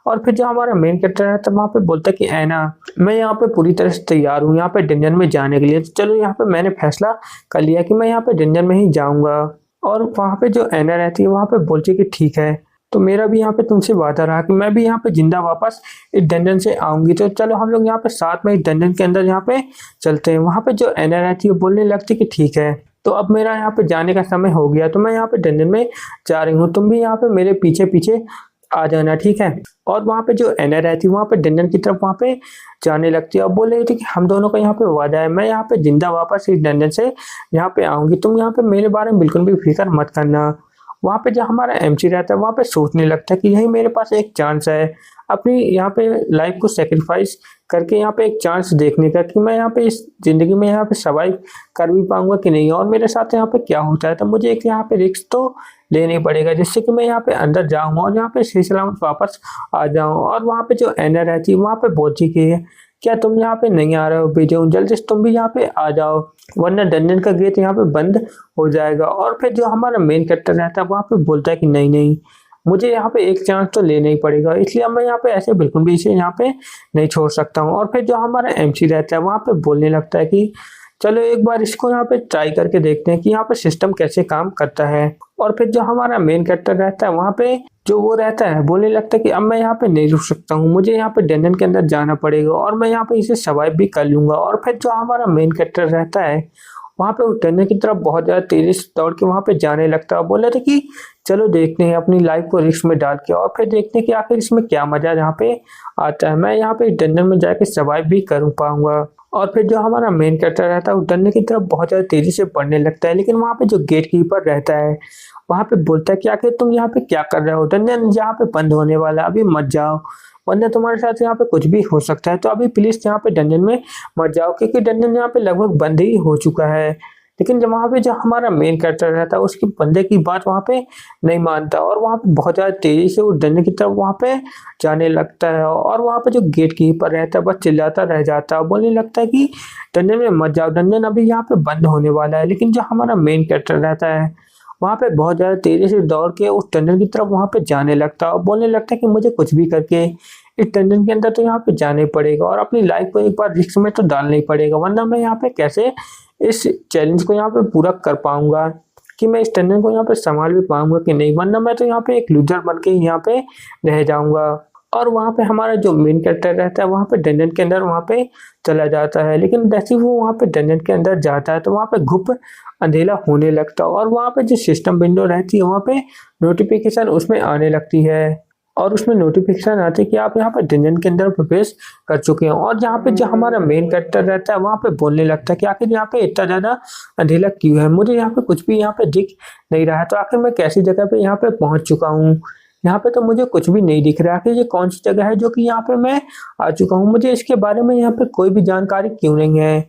और फिर जो हमारा मेन कैरेक्टर है तो वहाँ पे बोलता है कि ऐना मैं यहाँ पे पूरी तरह से तैयार हूँ यहाँ पे डंजन में जाने के लिए, तो चलो यहाँ पे मैंने फैसला कर लिया कि मैं यहाँ पे डंजन में ही जाऊँगा। और वहाँ पे जो ऐना रहती है वहाँ पे बोलती है कि ठीक है तो मेरा भी यहाँ पे तुमसे वादा रहा कि मैं भी यहाँ पे जिंदा वापस इस डंजन से आऊंगी, तो चलो हम लोग यहाँ पे साथ में इस डंजन के अंदर यहाँ पे चलते हैं। वहाँ पे जो ऐना रहती है बोलने लगती कि ठीक है तो अब मेरा यहाँ पे जाने का समय हो गया, तो मैं यहाँ पे डंजन में जा रही हूँ, तुम भी यहाँ पे मेरे पीछे पीछे आ जाना ठीक है। और वहाँ पे जो एना रहती है वहाँ पे डंजन की तरफ वहाँ पे जाने लगती है और बोल रही थी कि हम दोनों का यहाँ पे वादा है, मैं यहाँ पे जिंदा वापस इस डंजन से यहाँ पे आऊँगी, तुम यहाँ पे मेरे बारे में बिल्कुल भी फिक्र मत करना। वहाँ पे जो हमारा एमसी रहता है वहाँ पे सोचने लगता है कि यही मेरे पास एक चांस है अपनी यहाँ पे लाइफ को सेक्रीफाइस करके यहाँ पे एक चांस देखने का कि मैं यहाँ पे इस ज़िंदगी में यहाँ पे सर्वाइव कर भी पाऊंगा कि नहीं और मेरे साथ यहाँ पे क्या होता है। तो मुझे एक यहाँ पे रिस्क तो लेना ही पड़ेगा जिससे कि मैं यहाँ पे अंदर जाऊँगा और यहाँ पे सही सलामत वापस आ जाऊँ। और वहाँ पे जो एना रहती है वहाँ पे बोलती कि क्या तुम यहाँ पे नहीं आ रहे हो बीजू, जल्दी से तुम भी यहाँ पे आ जाओ वरना डंजन का गेट यहाँ पे बंद हो जाएगा। और फिर जो हमारा मेन कैरेक्टर रहता है वहाँ पे बोलता है कि नहीं नहीं मुझे यहाँ पे एक चांस तो लेना ही पड़ेगा, इसलिए मैं यहाँ पे ऐसे बिल्कुल भी इसे यहाँ पे नहीं छोड़ सकता हूँ। और फिर जो हमारा एमसी रहता है वहाँ पे बोलने लगता है कि चलो एक बार इसको यहाँ पे ट्राई करके देखते हैं कि यहाँ पे सिस्टम कैसे काम करता है। और फिर जो हमारा मेन कैरेक्टर रहता है वहाँ पे जो वो रहता है बोलने लगता है कि अब मैं यहाँ पे नहीं रुक सकता हूँ, मुझे यहाँ पे डंजन के अंदर जाना पड़ेगा और मैं यहाँ पे इसे सर्वाइव भी कर लूंगा। और फिर जो हमारा मेन कैरेक्टर रहता है वहाँ पे उस डंजन की तरफ बहुत ज़्यादा तेजी से दौड़ के वहाँ पे जाने लगता है और बोल रहे थे कि चलो देखते हैं अपनी लाइफ को रिस्क में डाल के और फिर देखते हैं कि आखिर इसमें क्या मजा यहाँ पे आता है, मैं यहाँ पे डंजन में जाके सर्वाइव भी कर पाऊंगा। और फिर जो हमारा मेन कैरेक्टर रहता है वो डंजन की तरफ बहुत ज़्यादा तेजी से बढ़ने लगता है, लेकिन वहाँ पे जो गेट कीपर रहता है वहाँ पे बोलता है कि आखिर तुम यहाँ पे क्या कर रहे हो, डंजन यहाँ पे बंद होने वाला है, अभी मत जाओ वरना तुम्हारे साथ यहाँ पे कुछ भी हो सकता है, तो अभी प्लीज यहाँ पे डंजन में मत जाओ क्योंकि डंजन यहाँ पे लगभग बंद ही हो चुका है। लेकिन जब वहाँ पे जो हमारा मेन कैरेक्टर रहता है उसके बंदे की बात वहाँ पे नहीं मानता और वहाँ पे बहुत ज़्यादा तेजी से वो डंजन की तरफ वहाँ पे जाने लगता है। और वहाँ पे जो गेट कीपर रहता है बस चिल्लाता रह जाता है, बोलने लगता है कि डंजन में मत जाओ, डंजन अभी यहाँ पे बंद होने वाला है। लेकिन जो हमारा मेन कैरेक्टर रहता है वहाँ पे बहुत ज़्यादा तेजी से दौड़ के उस टनल की तरफ वहाँ पे जाने लगता है और बोलने लगता है कि मुझे कुछ भी करके इस टनल के अंदर तो यहाँ पे जाना ही पड़ेगा और अपनी लाइफ को एक बार रिस्क में तो डालना ही पड़ेगा, वरना मैं यहाँ पे कैसे इस चैलेंज को यहाँ पे पूरा कर पाऊंगा कि मैं इस टनल को यहाँ पे संभाल भी पाऊंगा कि नहीं, वरना मैं तो यहाँ पे एक लूजर बन के यहाँ पे रह जाऊंगा। और वहाँ पे हमारा जो मेन कैरेक्टर रहता है वहाँ पे डंजन के अंदर वहाँ पे चला जाता है, लेकिन जैसे वो वहाँ पे डंजन के अंदर जाता है तो वहाँ पे घुप अंधेरा होने लगता है और वहाँ पे जो सिस्टम विंडो रहती है वहाँ पे नोटिफिकेशन उसमें आने लगती है और उसमें नोटिफिकेशन आती है कि आप यहाँ पे डंजन के अंदर प्रवेश कर चुके हैं। और जहाँ पे जो हमारा मेन कैरेक्टर रहता है वहाँ पे बोलने लगता है कि आखिर यहाँ पे इतना ज़्यादा अंधेरा क्यों है, मुझे यहाँ पे कुछ भी यहाँ पे दिख नहीं रहा है, तो आखिर मैं कैसी जगह पे यहाँ पे पहुँच चुका हूँ, यहाँ पे तो मुझे कुछ भी नहीं दिख रहा है कि ये कौन सी जगह है जो कि यहाँ पे मैं आ चुका हूँ, मुझे इसके बारे में यहाँ पे कोई भी जानकारी क्यों नहीं है।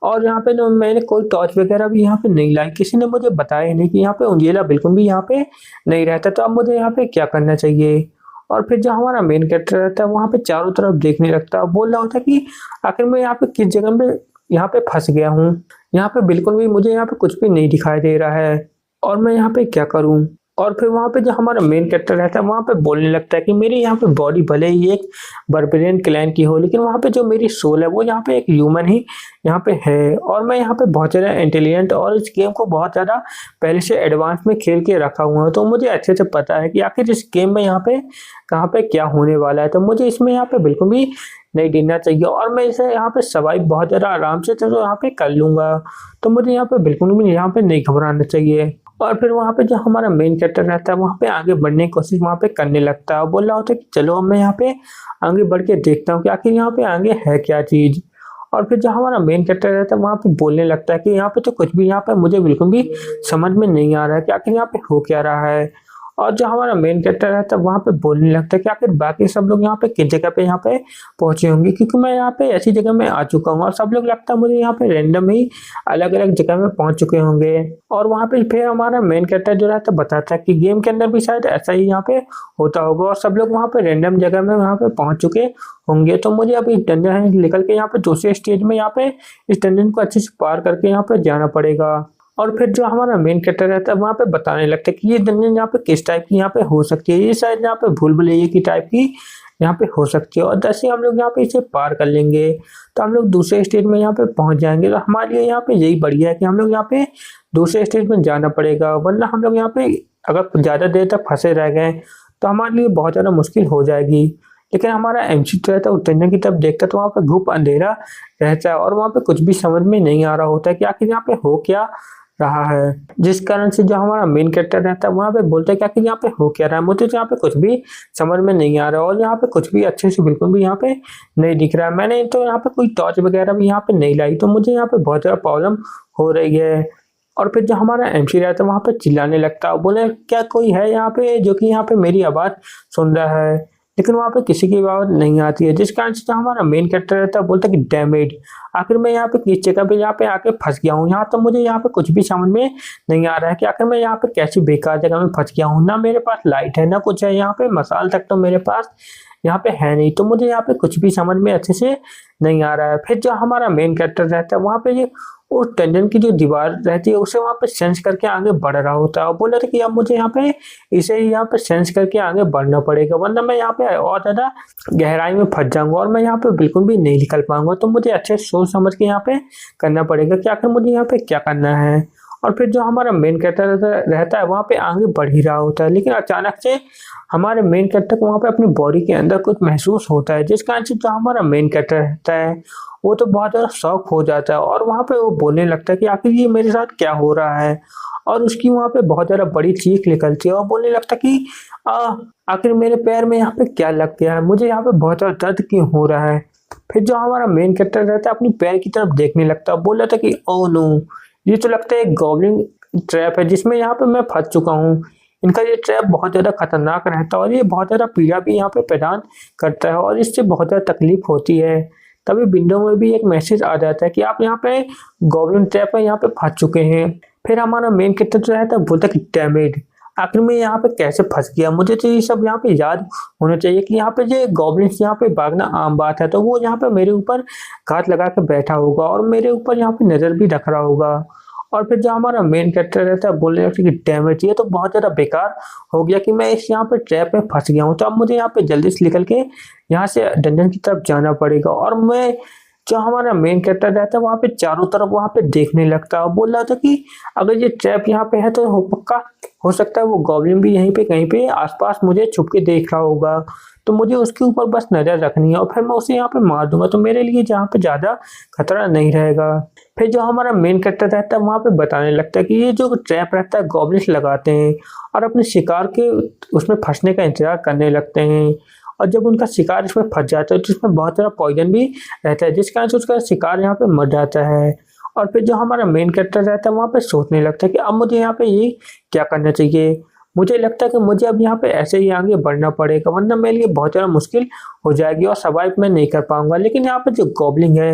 और यहाँ पे मैंने कोई टॉर्च वगैरह भी यहाँ पे नहीं लाई, किसी ने मुझे बताया नहीं कि यहाँ पे उंजियाला बिल्कुल भी यहाँ पे नहीं रहता, तो अब मुझे यहाँ पे क्या करना चाहिए। और फिर जो हमारा मेन कैरेक्टर रहता है वहाँ पे चारों तरफ देखने लगता है, बोल रहा होता है कि आखिर मैं यहाँ पे किस जगह पे यहाँ पे फंस गया हूँ, यहाँ पे बिल्कुल भी मुझे यहाँ पे कुछ भी नहीं दिखाई दे रहा है और मैं यहाँ पे क्या करूँ। और फिर वहाँ पे जो हमारा मेन कैरेक्टर रहता है वहाँ पे बोलने लगता है कि मेरी यहाँ पे बॉडी भले ही एक बर्बरियन क्लैन की हो, लेकिन वहाँ पे जो मेरी सोल है वो यहाँ पे एक ह्यूमन ही यहाँ पे है और मैं यहाँ पे बहुत ज़्यादा इंटेलिजेंट और इस गेम को बहुत ज़्यादा पहले से एडवांस में खेल के रखा हुआ है, तो मुझे अच्छे से पता है कि आखिर इस गेम में यहाँ पे कहाँ पे क्या होने वाला है, तो मुझे इसमें यहाँ पे बिल्कुल भी नहीं डरना चाहिए और मैं इसे यहाँ पे सर्वाइव बहुत ज़्यादा आराम से तो यहाँ पे कर लूँगा, तो मुझे यहाँ पे बिल्कुल भी यहाँ पे नहीं घबराना चाहिए। और फिर वहाँ पे जो हमारा मेन कैरेक्टर रहता है वहाँ पे आगे बढ़ने की कोशिश वहाँ पे करने लगता है और बोल रहा होता है कि चलो अब मैं यहाँ पे आगे बढ़ के देखता हूँ कि आखिर यहाँ पे आगे है क्या चीज़। और फिर जो हमारा मेन कैरेक्टर रहता है वहाँ पे बोलने लगता है कि यहाँ पे तो कुछ भी यहाँ पे मुझे बिल्कुल भी समझ में नहीं आ रहा है कि आखिर यहाँ पे हो क्या रहा है। और जो हमारा मेन कैरेक्टर रहता है वहाँ पे बोलने लगता है कि आखिर बाकी सब लोग यहाँ पे किस जगह पे यहाँ पे पहुंचे होंगे, क्योंकि मैं यहाँ पे ऐसी जगह में आ चुका हूँ और सब लोग लगता है मुझे यहाँ पे रैंडम ही अलग अलग जगह में पहुंच चुके होंगे। और वहाँ पे फिर हमारा मेन कैरेक्टर जो रहता है बताता है कि गेम के अंदर भी शायद ऐसा ही यहाँ पे होता होगा और सब लोग वहाँ पे रैंडम जगह में वहाँ पे पहुंच चुके होंगे, तो मुझे अभी डंजन निकल के यहाँ पे दूसरे स्टेज में यहाँ पे इस डंजन को अच्छे से पार करके यहाँ पे जाना पड़ेगा। और फिर जो हमारा मेन कैरेक्टर रहता है वहाँ पे बताने लगता है कि ये डंजन यहाँ पे किस टाइप की यहाँ पे हो सकती है, ये शायद यहाँ पे भूल भुलैया की टाइप की यहाँ पे हो सकती है और जैसे हम लोग यहाँ पे इसे पार कर लेंगे तो हम लोग दूसरे स्टेज में यहाँ पे पहुंच जाएंगे। तो हमारे लिए यहाँ पे यही बढ़िया है कि हम लोग यहाँ पे दूसरे स्टेज में जाना पड़ेगा, वरना हम लोग यहाँ पे अगर ज़्यादा देर तक फंसे रह गए तो हमारे लिए बहुत ज़्यादा मुश्किल हो जाएगी। लेकिन हमारा एमसी जो रहता है डंजन की तरफ देखता है तो वहाँ पे घुप अंधेरा रहता है और वहाँ पे कुछ भी समझ में नहीं आ रहा होता है कि आखिर यहाँ पे हो क्या रहा है, जिस कारण से जो हमारा मेन कैरेक्टर रहता है वहाँ पे बोलता है कि आखिर यहाँ पे हो क्या रहा है, मुझे तो यहाँ पे कुछ भी समझ में नहीं आ रहा और यहाँ पे कुछ भी अच्छे से बिल्कुल भी यहाँ पे नहीं दिख रहा है। मैंने तो यहाँ पे कोई टॉर्च वगैरह भी यहाँ पे नहीं लाई, तो मुझे यहाँ पे बहुत ज़्यादा प्रॉब्लम हो रही है। और फिर जो हमारा एमसी रहता है वहाँ पे चिल्लाने लगता है, बोले क्या कोई है यहाँ पे जो कि यहाँ पे मेरी आवाज़ सुन रहा है, लेकिन वहाँ पे किसी की आवाज़ नहीं आती है। जिस कारण से जो हमारा मेन कैरेक्टर रहता है बोलता है कि डैम इट, आखिर मैं यहाँ पे किस जगह पे यहाँ पे आके फंस गया हूँ। यहाँ तो मुझे यहाँ पे कुछ भी समझ में नहीं आ रहा है कि आखिर मैं यहाँ पे कैसी बेकार जगह में फंस गया हूँ। ना मेरे पास लाइट है, ना कुछ है, यहाँ पे मसाल तक तो मेरे पास यहाँ पे है नहीं, तो मुझे यहाँ पे कुछ भी समझ में अच्छे से नहीं आ रहा है। फिर जो हमारा मेन कैरेक्टर रहता है वहाँ पे ये उस डंजन की जो दीवार रहती है उसे वहाँ पे सेंस करके आगे बढ़ रहा होता है और बोल रहा था कि अब मुझे यहाँ पे इसे यहाँ पे सेंस करके आगे बढ़ना पड़ेगा, वरना मैं यहाँ पे और ज़्यादा गहराई में फंस जाऊंगा और मैं यहाँ पे बिल्कुल भी नहीं निकल पाऊंगा। तो मुझे अच्छे से सोच समझ के यहाँ पे करना पड़ेगा कि आखिर मुझे यहाँ पे क्या करना है। और फिर जो हमारा मेन कैरेक्टर रहता है वहाँ पे आगे बढ़ ही रहा होता है, लेकिन अचानक से हमारे मेन कैरेक्टर को वहाँ पे अपनी बॉडी के अंदर कुछ महसूस होता है, जिस कारण से जो हमारा मेन कैरेक्टर रहता है वो तो बहुत ज़्यादा शॉक हो जाता है और वहाँ पे वो बोलने लगता है कि आखिर ये मेरे साथ क्या हो रहा है। और उसकी वहाँ पे बहुत ज़्यादा बड़ी चीख निकलती है और बोलने लगता है कि आ, आखिर मेरे पैर में यहाँ पे क्या लग गया है, मुझे यहाँ पे बहुत ज़्यादा दर्द क्यों हो रहा है। फिर जो हमारा मेन कैरेक्टर रहता है अपनी पैर की तरफ देखने लगता है, बोल रहा था कि ओ नो, ये तो लगता है एक गॉब्लिन ट्रैप है जिसमें यहाँ पे मैं फंस चुका हूँ। इनका ये ट्रैप बहुत ज़्यादा खतरनाक रहता है और ये बहुत ज़्यादा पीड़ा भी यहाँ पे प्रदान करता है और इससे बहुत ज़्यादा तकलीफ होती है। तभी विंडो में भी एक मैसेज आ जाता है कि आप यहाँ पे गॉब्लिन ट्रैप में यहाँ पे फंस चुके हैं। फिर हमारा मेन कैरेक्टर जो रहता है बोलता है कि डैम इट, आखिर में यहाँ पे कैसे फंस गया। मुझे तो ये सब यहाँ पे याद होना चाहिए कि यहाँ पे जो गॉब्लिन्स यहाँ पे भागना आम बात है, तो वो यहाँ पे मेरे ऊपर घात लगा के बैठा होगा और मेरे ऊपर यहाँ पे नज़र भी रख रहा होगा। और फिर जो हमारा मेन कैरेक्टर रहता है बोलने लगता है कि डैम इट, ये तो बहुत ज़्यादा बेकार हो गया कि मैं इस यहाँ पे ट्रैप में फंस गया हूँ, तो अब मुझे यहाँ पे जल्दी से निकल के यहाँ से डंजन की तरफ जाना पड़ेगा। और मैं जो हमारा मेन कैरेक्टर रहता है वहाँ पे चारों तरफ वहाँ पे देखने लगता है और बोल रहा था कि अगर ये ट्रैप यहाँ पे है तो पक्का हो सकता है वो गॉब्लिन भी यहीं पे कहीं पे आसपास मुझे छुप के देख रहा होगा, तो मुझे उसके ऊपर बस नज़र रखनी है और फिर मैं उसे यहाँ पे मार दूंगा, तो मेरे लिए जहाँ पे ज़्यादा खतरा नहीं रहेगा। फिर जो हमारा मेन कैरेक्टर रहता है वहाँ पे बताने लगता है कि ये जो ट्रैप रहता है गॉब्लिन्स लगाते हैं और अपने शिकार के उसमें फंसने का इंतजार करने लगते हैं, और जब उनका शिकार इसमें फंस जाता है तो इसमें बहुत सारा पॉइजन भी रहता है, जिस कारण से उसका शिकार यहाँ पे मर जाता है। और फिर जो हमारा मेन कैरेक्टर रहता है वहाँ पे सोचने लगता है कि अब मुझे यहाँ पे ये क्या करना चाहिए। मुझे लगता है कि मुझे अब यहाँ पे ऐसे ही आगे बढ़ना पड़ेगा, वरना मेरे लिए बहुत ज़्यादा मुश्किल हो जाएगी और सर्वाइव मैं नहीं कर पाऊंगा। लेकिन यहाँ पे जो गॉब्लिन है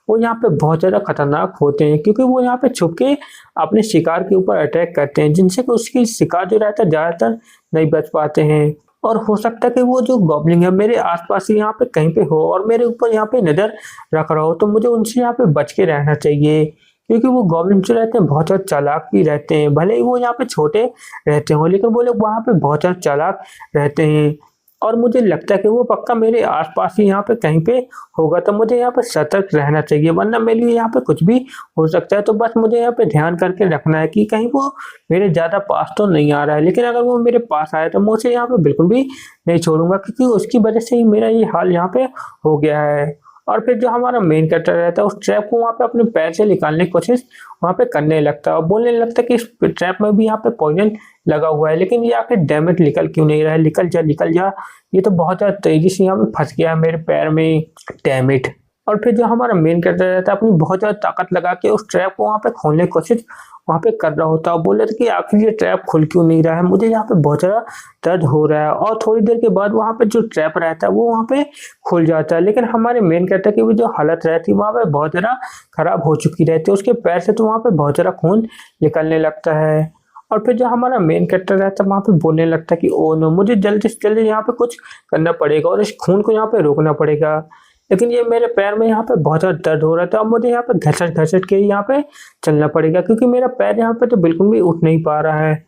वो यहाँ पे बहुत ज़्यादा खतरनाक होते हैं, क्योंकि वो यहाँ पे छुप के अपने शिकार के ऊपर अटैक करते हैं, जिनसे कि उसकी शिकार जो रहता है ज़्यादातर नहीं बच पाते हैं। और हो सकता है कि वो जो गॉब्लिन है मेरे आसपास ही यहाँ पे कहीं पे हो और मेरे ऊपर यहाँ पे नज़र रख रहा हो, तो मुझे उनसे यहाँ पे बच के रहना चाहिए, क्योंकि वो गॉब्लिन जो रहते हैं बहुत ज़्यादा चालाक भी रहते हैं। भले ही वो यहाँ पे छोटे रहते हो लेकिन वो लोग वहाँ पे बहुत ज़्यादा चालाक रहते हैं और मुझे लगता है कि वो पक्का मेरे आसपास ही यहाँ पे कहीं पे होगा, तो मुझे यहाँ पे सतर्क रहना चाहिए, वरना मेरे लिए यहाँ पे कुछ भी हो सकता है। तो बस मुझे यहाँ पे ध्यान करके रखना है कि कहीं वो मेरे ज़्यादा पास तो नहीं आ रहा है, लेकिन अगर वो मेरे पास आए तो मैं उसे यहाँ पे बिल्कुल भी नहीं छोड़ूंगा, क्योंकि उसकी वजह से ही मेरा ये हाल यहाँ पे हो गया है। और फिर जो हमारा मेन कैरेक्टर रहता है उस ट्रैप को वहाँ पे अपने पैर से निकालने की कोशिश वहाँ पे करने लगता है और बोलने लगता है कि इस ट्रैप में भी यहाँ पे पॉइजन लगा हुआ है, लेकिन ये आखिर डैमेज निकल क्यों नहीं रहा है, निकल जा निकल जा, ये तो बहुत ज़्यादा तेजी से यहाँ पे फंस गया है मेरे पैर में, डैमेज। और फिर जो हमारा मेन कैरेक्टर रहता है अपनी बहुत ज़्यादा ताकत लगा के उस ट्रैप को वहाँ पे खोलने की कोशिश वहाँ पे कर रहा होता है, बोल रहे थे कि आखिर ये ट्रैप खुल क्यों नहीं रहा है, मुझे यहाँ पे बहुत ज़्यादा दर्द हो रहा है। और थोड़ी देर के बाद वहाँ पे जो ट्रैप रहता है वो वहाँ पे खुल जाता है, लेकिन हमारे मेन कैरेक्टर की भी जो हालत रहती है वहाँ पे बहुत ज़्यादा खराब हो चुकी रहती है, उसके पैर से तो वहाँ पे बहुत ज़्यादा खून निकलने लगता है। और फिर जो हमारा मेन कैरेक्टर रहता है वहाँ पे बोलने लगता है कि ओ नो, मुझे जल्दी से जल्दी यहाँ पे कुछ करना पड़ेगा और इस खून को यहाँ पे रोकना पड़ेगा, लेकिन ये मेरे पैर में यहाँ पे बहुत ज़्यादा दर्द हो रहा था, अब मुझे यहाँ पे घसट घसट के यहाँ पे चलना पड़ेगा, क्योंकि मेरा पैर यहाँ पे तो बिल्कुल भी उठ नहीं पा रहा है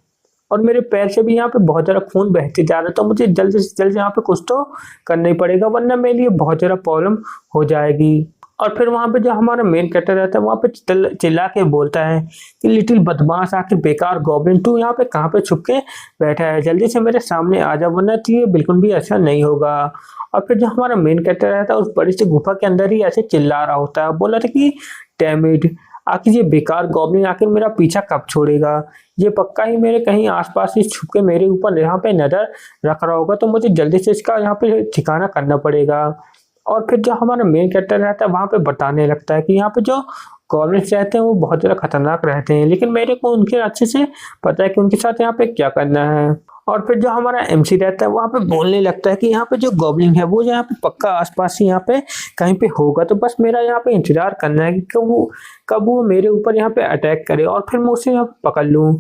और मेरे पैर से भी यहाँ पे बहुत ज़्यादा खून बहते जा रहा है, तो मुझे जल्दी से जल्दी यहाँ पे कुछ तो करना ही पड़ेगा, वरना मेरे लिए बहुत ज़्यादा प्रॉब्लम हो जाएगी। और फिर वहाँ पे जो हमारा मेन कैरेक्टर रहता है वहाँ पे चिल्ला के बोलता है कि लिटिल बदमाश, आखिर बेकार गॉब्लिन, तू यहाँ पे कहाँ पे छुप के बैठा है, जल्दी से मेरे सामने आ जा, वरना तो ये बिल्कुल भी अच्छा नहीं होगा। और फिर जो हमारा मेन कैरेक्टर रहता है उस बड़ी सी गुफा के अंदर ही ऐसे चिल्ला रहा होता है, बोला था कि डैम इट, आखिर ये बेकार गॉब्लिन आखिर मेरा पीछा कब छोड़ेगा, ये पक्का ही मेरे कहीं आसपास ही छुप के मेरे ऊपर यहाँ पे नज़र रख रहा होगा, तो मुझे जल्दी से इसका यहाँ पे ठिकाना करना पड़ेगा। और फिर जो हमारा मेन कैरेक्टर रहता है वहाँ पे बताने लगता है कि यहाँ पे जो गॉब्लिन्स रहते हैं वो बहुत ज़्यादा खतरनाक रहते हैं, लेकिन मेरे को उनके अच्छे से पता है कि उनके साथ यहाँ पे क्या करना है। और फिर जो हमारा एमसी रहता है वहाँ पे बोलने लगता है कि यहाँ पे जो गॉब्लिन है वो यहाँ पे पक्का आसपास ही यहाँ पे कहीं पे होगा, तो बस मेरा यहाँ पे इंतजार करना है कि कब वो मेरे ऊपर यहाँ पे अटैक करे और फिर मैं उसे यहाँ पे पकड़ लूँ।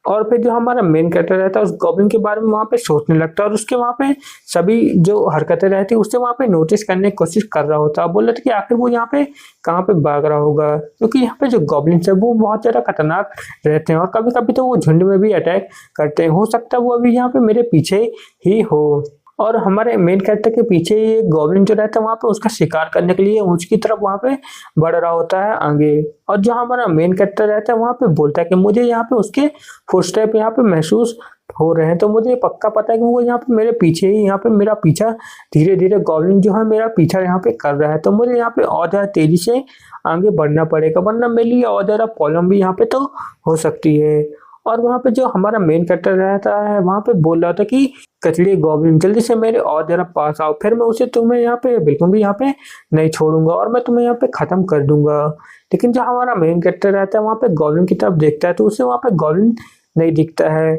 और फिर जो हमारा मेन कैरेक्टर रहता है उस गॉब्लिन के बारे में वहाँ पे सोचने लगता है और उसके वहाँ पे सभी जो हरकतें रहती है उससे वहाँ पे नोटिस करने की कोशिश कर रहा होता है। बोल रहा था कि आखिर वो यहाँ पे कहाँ पे भाग रहा होगा, क्योंकि यहाँ पे जो गॉब्लिन्स है वो बहुत ज़्यादा खतरनाक रहते हैं और कभी कभी तो वो झुंड में भी अटैक करते हैं। हो सकता है वो अभी यहाँ पे मेरे पीछे ही हो। और हमारे मेन कैरेक्टर के पीछे ये गॉब्लिन जो रहता है वहाँ पे उसका शिकार करने के लिए उसकी तरफ वहाँ पे बढ़ रहा होता है आगे। और जो हमारा मेन कैरेक्टर रहता है वहाँ पे बोलता है कि मुझे यहाँ पे उसके फुटस्टेप यहाँ पे महसूस हो रहे हैं, तो मुझे पक्का पता है कि वो यहाँ पे मेरे पीछे ही यहाँ पे मेरा पीछा धीरे धीरे गॉब्लिन जो है मेरा पीछा यहाँ पे कर रहा है, तो मुझे यहाँ पे और ज़्यादा तेजी से आगे बढ़ना पड़ेगा, वरना मेरे लिए और ज़्यादा प्रॉब्लम भी यहाँ पे तो हो सकती है। और वहाँ पे जो हमारा मेन कैरेक्टर रहता है वहाँ पे बोल रहा था कि कचड़ी गॉब्लिन जल्दी से मेरे और जरा पास आओ, फिर मैं उसे तुम्हें यहाँ पे बिल्कुल भी यहाँ पे नहीं छोड़ूंगा और मैं तुम्हें यहाँ पे खत्म कर दूंगा। लेकिन जो हमारा मेन कैरेक्टर रहता है वहाँ पे गॉब्लिन की तरफ देखता है तो उसे वहाँ पे गॉब्लिन नहीं दिखता है,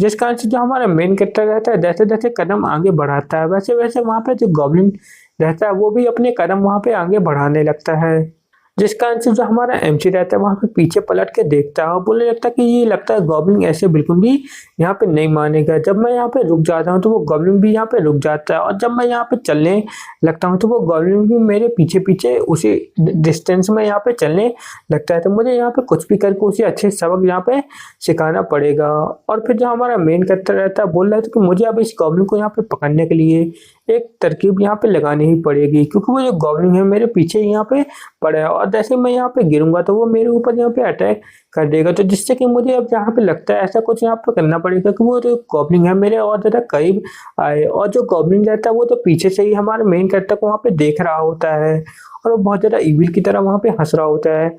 जिस कारण से जो हमारा मेन कैरेक्टर रहता है जैसे जैसे कदम आगे बढ़ाता है वैसे वैसे वहाँ पे जो गॉब्लिन रहता है वो भी अपने कदम वहाँ पे आगे बढ़ाने लगता है, जिस कारण से जो हमारा एमसी रहता है वहाँ पे पीछे पलट के देखता है और बोलने लगता है कि ये लगता है गॉब्लिन ऐसे बिल्कुल भी यहाँ पे नहीं मानेगा। जब मैं यहाँ पे रुक जाता हूँ तो वो गॉब्लिन भी यहाँ पे रुक जाता है और जब मैं यहाँ पे चलने लगता हूँ तो वो गॉब्लिन भी मेरे पीछे पीछे उसी डिस्टेंस में यहाँ पे चलने लगता है। तो मुझे यहाँ पे कुछ भी करके उसे अच्छे सबक यहाँ पे सिखाना पड़ेगा। और फिर जो हमारा मेन कैरेक्टर रहता है बोल रहा था कि मुझे अब इस गॉब्लिन को यहाँ पे पकड़ने के लिए एक तरकीब यहाँ पे लगानी ही पड़ेगी, क्योंकि वो जो गॉब्लिन है मेरे पीछे ही यहाँ पे पड़ा है और जैसे मैं यहाँ पे गिरूंगा तो वो मेरे ऊपर यहाँ पे अटैक कर देगा, तो जिससे कि मुझे अब यहाँ पे लगता है ऐसा कुछ यहाँ पे करना पड़ेगा कि वो जो गॉब्लिन है मेरे और ज़्यादा करीब आए। और जो गॉब्लिन रहता है वो तो पीछे से ही हमारे मेन कैरेक्टर को वहाँ पे देख रहा होता है और वो बहुत ज़्यादा इविल की तरह वहाँ पे हंस रहा होता है।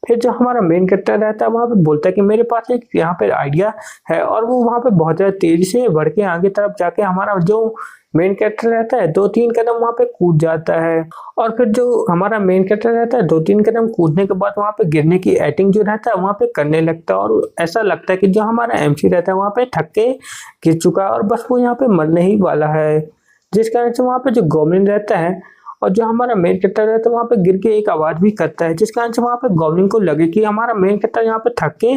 फिर जो हमारा मेन कैरेक्टर रहता है वहाँ पे बोलता है कि मेरे पास एक यहाँ पे आइडिया है और वो वहाँ पे बहुत ज़्यादा तेजी से बढ़ के आगे तरफ जाके हमारा जो मेन कैरेक्टर रहता है 2-3 कदम वहाँ पे कूद जाता है। और फिर जो हमारा मेन कैरेक्टर रहता है 2-3 कदम कूदने के बाद वहाँ पे गिरने की एक्टिंग जो रहता है वहाँ पे करने लगता है और ऐसा लगता है कि जो हमारा एमसी रहता है वहाँ पे थक के गिर चुका है और बस वो यहाँ पे मरने ही वाला है, जिस कारण से वहाँ पे जो गॉब्लिन रहता है और जो हमारा मेन कैरेक्टर रहता है वहाँ पे गिर के एक आवाज़ भी करता है, जिस कारण से वहाँ पे गॉब्लिन को लगे कि हमारा मेन कैरेक्टर यहाँ पे थक के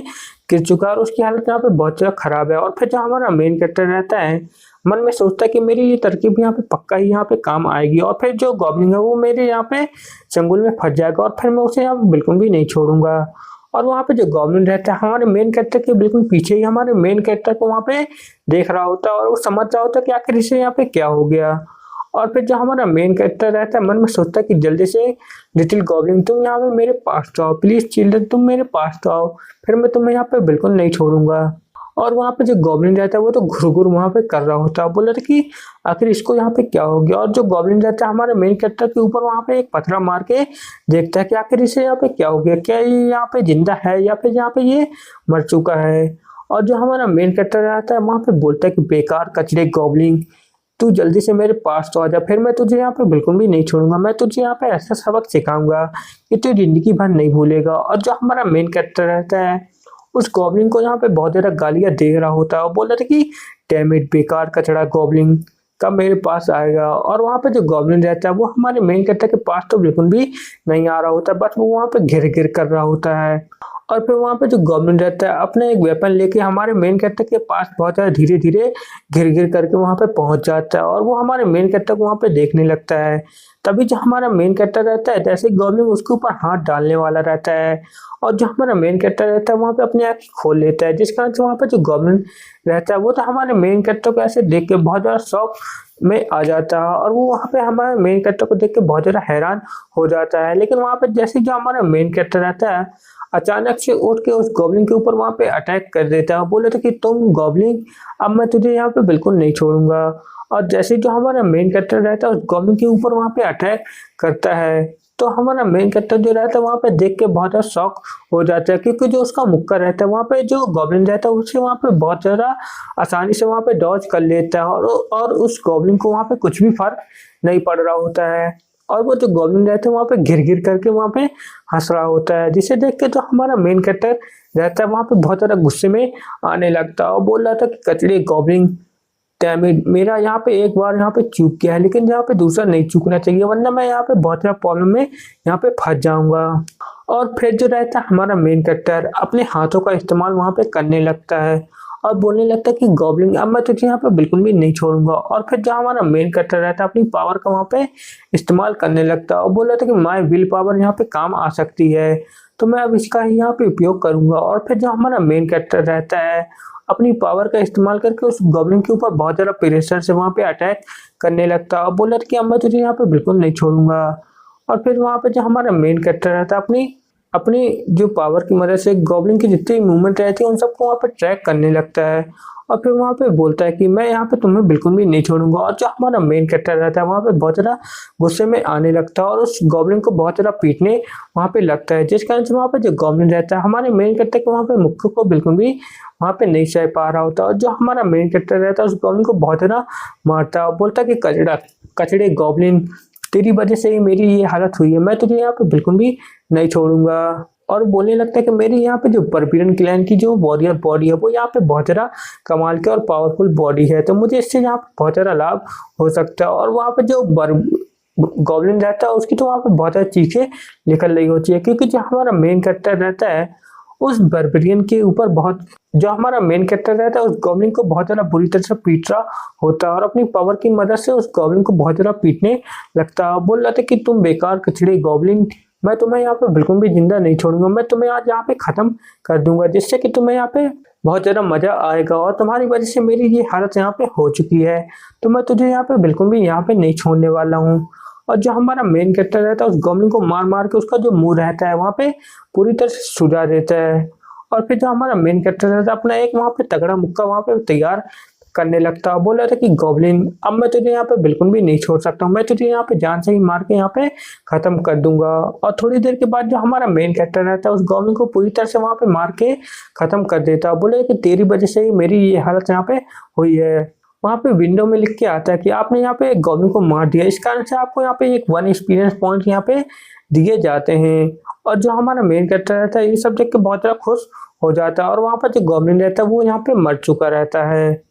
गिर चुका है और उसकी हालत यहाँ पे बहुत ज़्यादा खराब है। और फिर जो हमारा मेन कैरेक्टर रहता है मन में सोचता है कि मेरी ये तरकीब यहाँ पे पक्का ही यहाँ पे काम आएगी और फिर जो गॉब्लिन है वो मेरे यहाँ पे चंगुल में फंस जाएगा और फिर मैं उसे यहाँ पे बिल्कुल भी नहीं छोड़ूंगा। और वहाँ पे जो गॉब्लिन रहता है हमारे मेन कैरेक्टर के बिल्कुल पीछे ही हमारे मेन कैरेक्टर को वहाँ पे देख रहा होता है और वो समझ रहा होता है कि आखिर इसे यहाँ पे क्या हो गया। और फिर जो हमारा मेन कैरेक्टर रहता है मन में सोचता है कि जल्दी से लिटिल गॉब्लिन तुम यहाँ पे मेरे पास तो आओ, प्लीज चिल्ड्रन तुम मेरे पास तो आओ, फिर मैं तुम्हें यहाँ पे बिल्कुल नहीं छोड़ूंगा। और वहाँ पे जो गॉब्लिन रहता है वो तो घुर वहाँ पे कर रहा होता है, बोल रहा था कि आखिर इसको यहाँ पे क्या हो गया। और जो गॉब्लिन रहता है हमारे मेन कैरेक्टर के ऊपर वहाँ पे एक पथरा मार के देखता है कि आखिर इसे यहाँ पे क्या हो गया, क्या ये यहाँ पे जिंदा है या फिर यहाँ पे ये मर चुका है। और जो हमारा मेन कैरेक्टर रहता है वहाँ पे बोलता है कि बेकार कचरे गॉब्लिन तू जल्दी से मेरे पास तो आ जा, फिर मैं तुझे यहाँ पे बिल्कुल भी नहीं छोड़ूंगा, मैं तुझे यहाँ पे ऐसा सबक सिखाऊंगा कि तू जिंदगी भर नहीं भूलेगा। और जो हमारा मेन कैरेक्टर रहता है उस गॉब्लिन को यहाँ पे बहुत ज़्यादा गालियाँ दे रहा होता है और बोल रहा था कि डैम इट बेकार कचड़ा गॉब्लिन कब मेरे पास आएगा। और वहाँ पे जो गॉब्लिन रहता है वो हमारे मेन कैरेक्टर के पास तो बिल्कुल भी नहीं आ रहा होता, बस वो वहाँ पे घिर घिर कर रहा होता है। और फिर वहाँ पे जो गॉब्लिन रहता है अपने एक वेपन लेके हमारे मेन कैरेक्टर के पास बहुत ज़्यादा धीरे धीरे घिर घिर करके वहाँ पे पहुँच जाता है और वो हमारे मेन कैरेक्टर को वहाँ पे देखने लगता है। तभी जो हमारा मेन कैरेक्टर रहता है जैसे गॉब्लिन उसके ऊपर हाथ डालने वाला रहता है और जो हमारा मेन कैरेक्टर रहता है वहाँ पे अपने आँखें खोल लेता है, जिस कारण से वहाँ पे जो गॉब्लिन रहता है वो तो हमारे मेन कैरेक्टर को ऐसे देख के बहुत ज़्यादा शौक में आ जाता है और वो वहाँ पे हमारे मेन कैरेक्टर को देख के बहुत ज़्यादा हैरान हो जाता है। लेकिन वहाँ पे जैसे जो हमारा मेन कैरेक्टर रहता है अचानक से उठ के उस गॉब्लिन के ऊपर वहाँ पे अटैक कर देता है, बोले थे कि तुम गॉब्लिन अब मैं तुझे यहाँ पे बिल्कुल नहीं छोड़ूंगा। और जैसे जो हमारा मेन कैरेक्टर रहता है उस गॉब्लिन के ऊपर वहाँ पे अटैक करता है तो हमारा मेन कैरेक्टर जो रहता है वहाँ पे देख के बहुत ज़्यादा शॉक हो जाता है, क्योंकि जो उसका मुक्का रहता है वहाँ पे जो गॉब्लिन रहता है उसे वहाँ पे बहुत ज़्यादा आसानी से वहाँ पे डॉज कर लेता है और उस गॉब्लिन को वहाँ पे कुछ भी फर्क नहीं पड़ रहा होता है। और वो जो गॉब्लिन रहता है वहाँ पे घिर-घिर करके वहाँ पे हँस रहा होता है, जिसे देख के जो हमारा मेन कैरेक्टर रहता है वहाँ पे बहुत ज़्यादा गुस्से में आने लगता है और बोल रहा था कि कचड़े गॉब्लिन, डैम इट! मेरा यहाँ पे एक बार यहाँ पे चूक गया है, लेकिन यहाँ पे दूसरा नहीं चूकना चाहिए, वरना मैं यहाँ पे बहुत ज़्यादा प्रॉब्लम में यहाँ पे फँस जाऊँगा। और फिर जो रहता है हमारा मेन कैरेक्टर अपने हाथों का इस्तेमाल वहाँ पे करने लगता है और बोलने लगता है कि गॉब्लिन, अब मैं तुझे यहाँ पे बिल्कुल भी नहीं छोड़ूंगा। और फिर जो हमारा मेन कैरेक्टर रहता है अपनी पावर का वहाँ पे इस्तेमाल करने लगता है और बोल रहा था कि माय विल पावर यहाँ पे काम आ सकती है, तो मैं अब इसका ही यहाँ पे उपयोग करूंगा। और फिर जो हमारा मेन कैरेक्टर रहता है अपनी पावर का इस्तेमाल करके उस गॉब्लिन के ऊपर बहुत ज़्यादा प्रेशर से वहाँ पे अटैक करने लगता है और बोल रहा था कि अब मैं तुझे यहाँ पे बिल्कुल नहीं छोड़ूंगा। और फिर वहाँ पे जो हमारा मेन कैरेक्टर रहता है अपनी अपनी जो पावर की मदद से गॉब्लिन की जितनी मूवमेंट रहती है उन सबको वहाँ पे ट्रैक करने लगता है और फिर वहाँ पे बोलता है कि मैं यहाँ पे तुम्हें बिल्कुल भी नहीं छोड़ूंगा। और जो हमारा मेन कैरेक्टर रहता है वहाँ पे बहुत ज़्यादा गुस्से में आने लगता है और उस गॉब्लिन को बहुत ज़्यादा पीटने वहाँ पे लगता है, जिस कारण से वहाँ पे जो गॉब्लिन रहता है हमारे मेन कैरेक्टर के वहाँ पे मुक्के को बिल्कुल भी वहाँ पे नहीं सह पा रहा होता और जो हमारा मेन कैरेक्टर रहता है उस गॉब्लिन को बहुत ज़्यादा मारता है और बोलता है कि कचड़ा कचड़े गॉब्लिन, तेरी वजह से ही मेरी ये हालत हुई है, मैं तुझे यहाँ पे बिल्कुल भी नहीं छोड़ूंगा। और बोलने लगता है कि मेरी यहाँ पे जो बर्बरियन क्लैन की जो वॉरियर बॉडी है वो यहाँ पे बहुत ज़्यादा कमाल की और पावरफुल बॉडी है, तो मुझे इससे यहाँ पे बहुत ज़्यादा लाभ हो सकता है। और वहाँ पे जो गॉब्लिन रहता है उसकी तो वहाँ पे बहुत ज़्यादा चीखें निकल रही होती है, क्योंकि जो हमारा मेन कैरेक्टर रहता है उस बर्बरियन के ऊपर बहुत जो हमारा मेन कैरेक्टर रहता है उस गॉब्लिन को बहुत ज़्यादा बुरी तरह से पीट रहा होता है और अपनी पावर की मदद से उस गॉब्लिन को बहुत ज़्यादा पीटने लगता है। बोल रहा था कि तुम बेकार कचड़े गॉब्लिन, मैं तुम्हें यहाँ पे बिल्कुल भी जिंदा नहीं छोड़ूंगा, मैं तुम्हें आज यहाँ पे खत्म कर दूंगा, जिससे कि तुम्हें यहाँ पे बहुत ज़्यादा मजा आएगा और तुम्हारी वजह से मेरी ये हालत यहाँ पे हो चुकी है, तो मैं तुझे यहाँ पे बिल्कुल भी यहाँ पे नहीं छोड़ने वाला हूँ। और जो हमारा मेन कैरेक्टर रहता है उस गॉब्लिन को मार मार के उसका जो मुंह रहता है वहाँ पे पूरी तरह से सुझा देता है। और फिर जो हमारा मेन कैरेक्टर रहता है अपना एक वहाँ पे तगड़ा मुक्का वहाँ पे तैयार करने लगता है, बोल रहा था कि गॉब्लिन, अब मैं तुझे यहाँ पे बिल्कुल भी नहीं छोड़ सकता हूँ, मैं तुझे यहाँ पे जान से ही मार के यहाँ पे खत्म कर दूंगा। और थोड़ी देर के बाद जो हमारा मेन कैरेक्टर रहता है उस गॉब्लिन को पूरी तरह से वहाँ पे मार के खत्म कर देता है, बोले कि तेरी वजह से ही मेरी ये हालत यहाँ पे हुई है। वहाँ पे विंडो में लिख के आता है कि आपने यहाँ पे गॉब्लिन को मार दिया, इस कारण से आपको यहाँ पे एक 1 एक्सपीरियंस पॉइंट यहाँ पे दिए जाते हैं। और जो हमारा मेन कैरेक्टर रहता है ये सब देख के बहुत ज़्यादा खुश हो जाता है और वहाँ पर जो गॉब्लिन रहता है वो यहाँ पे मर चुका रहता है।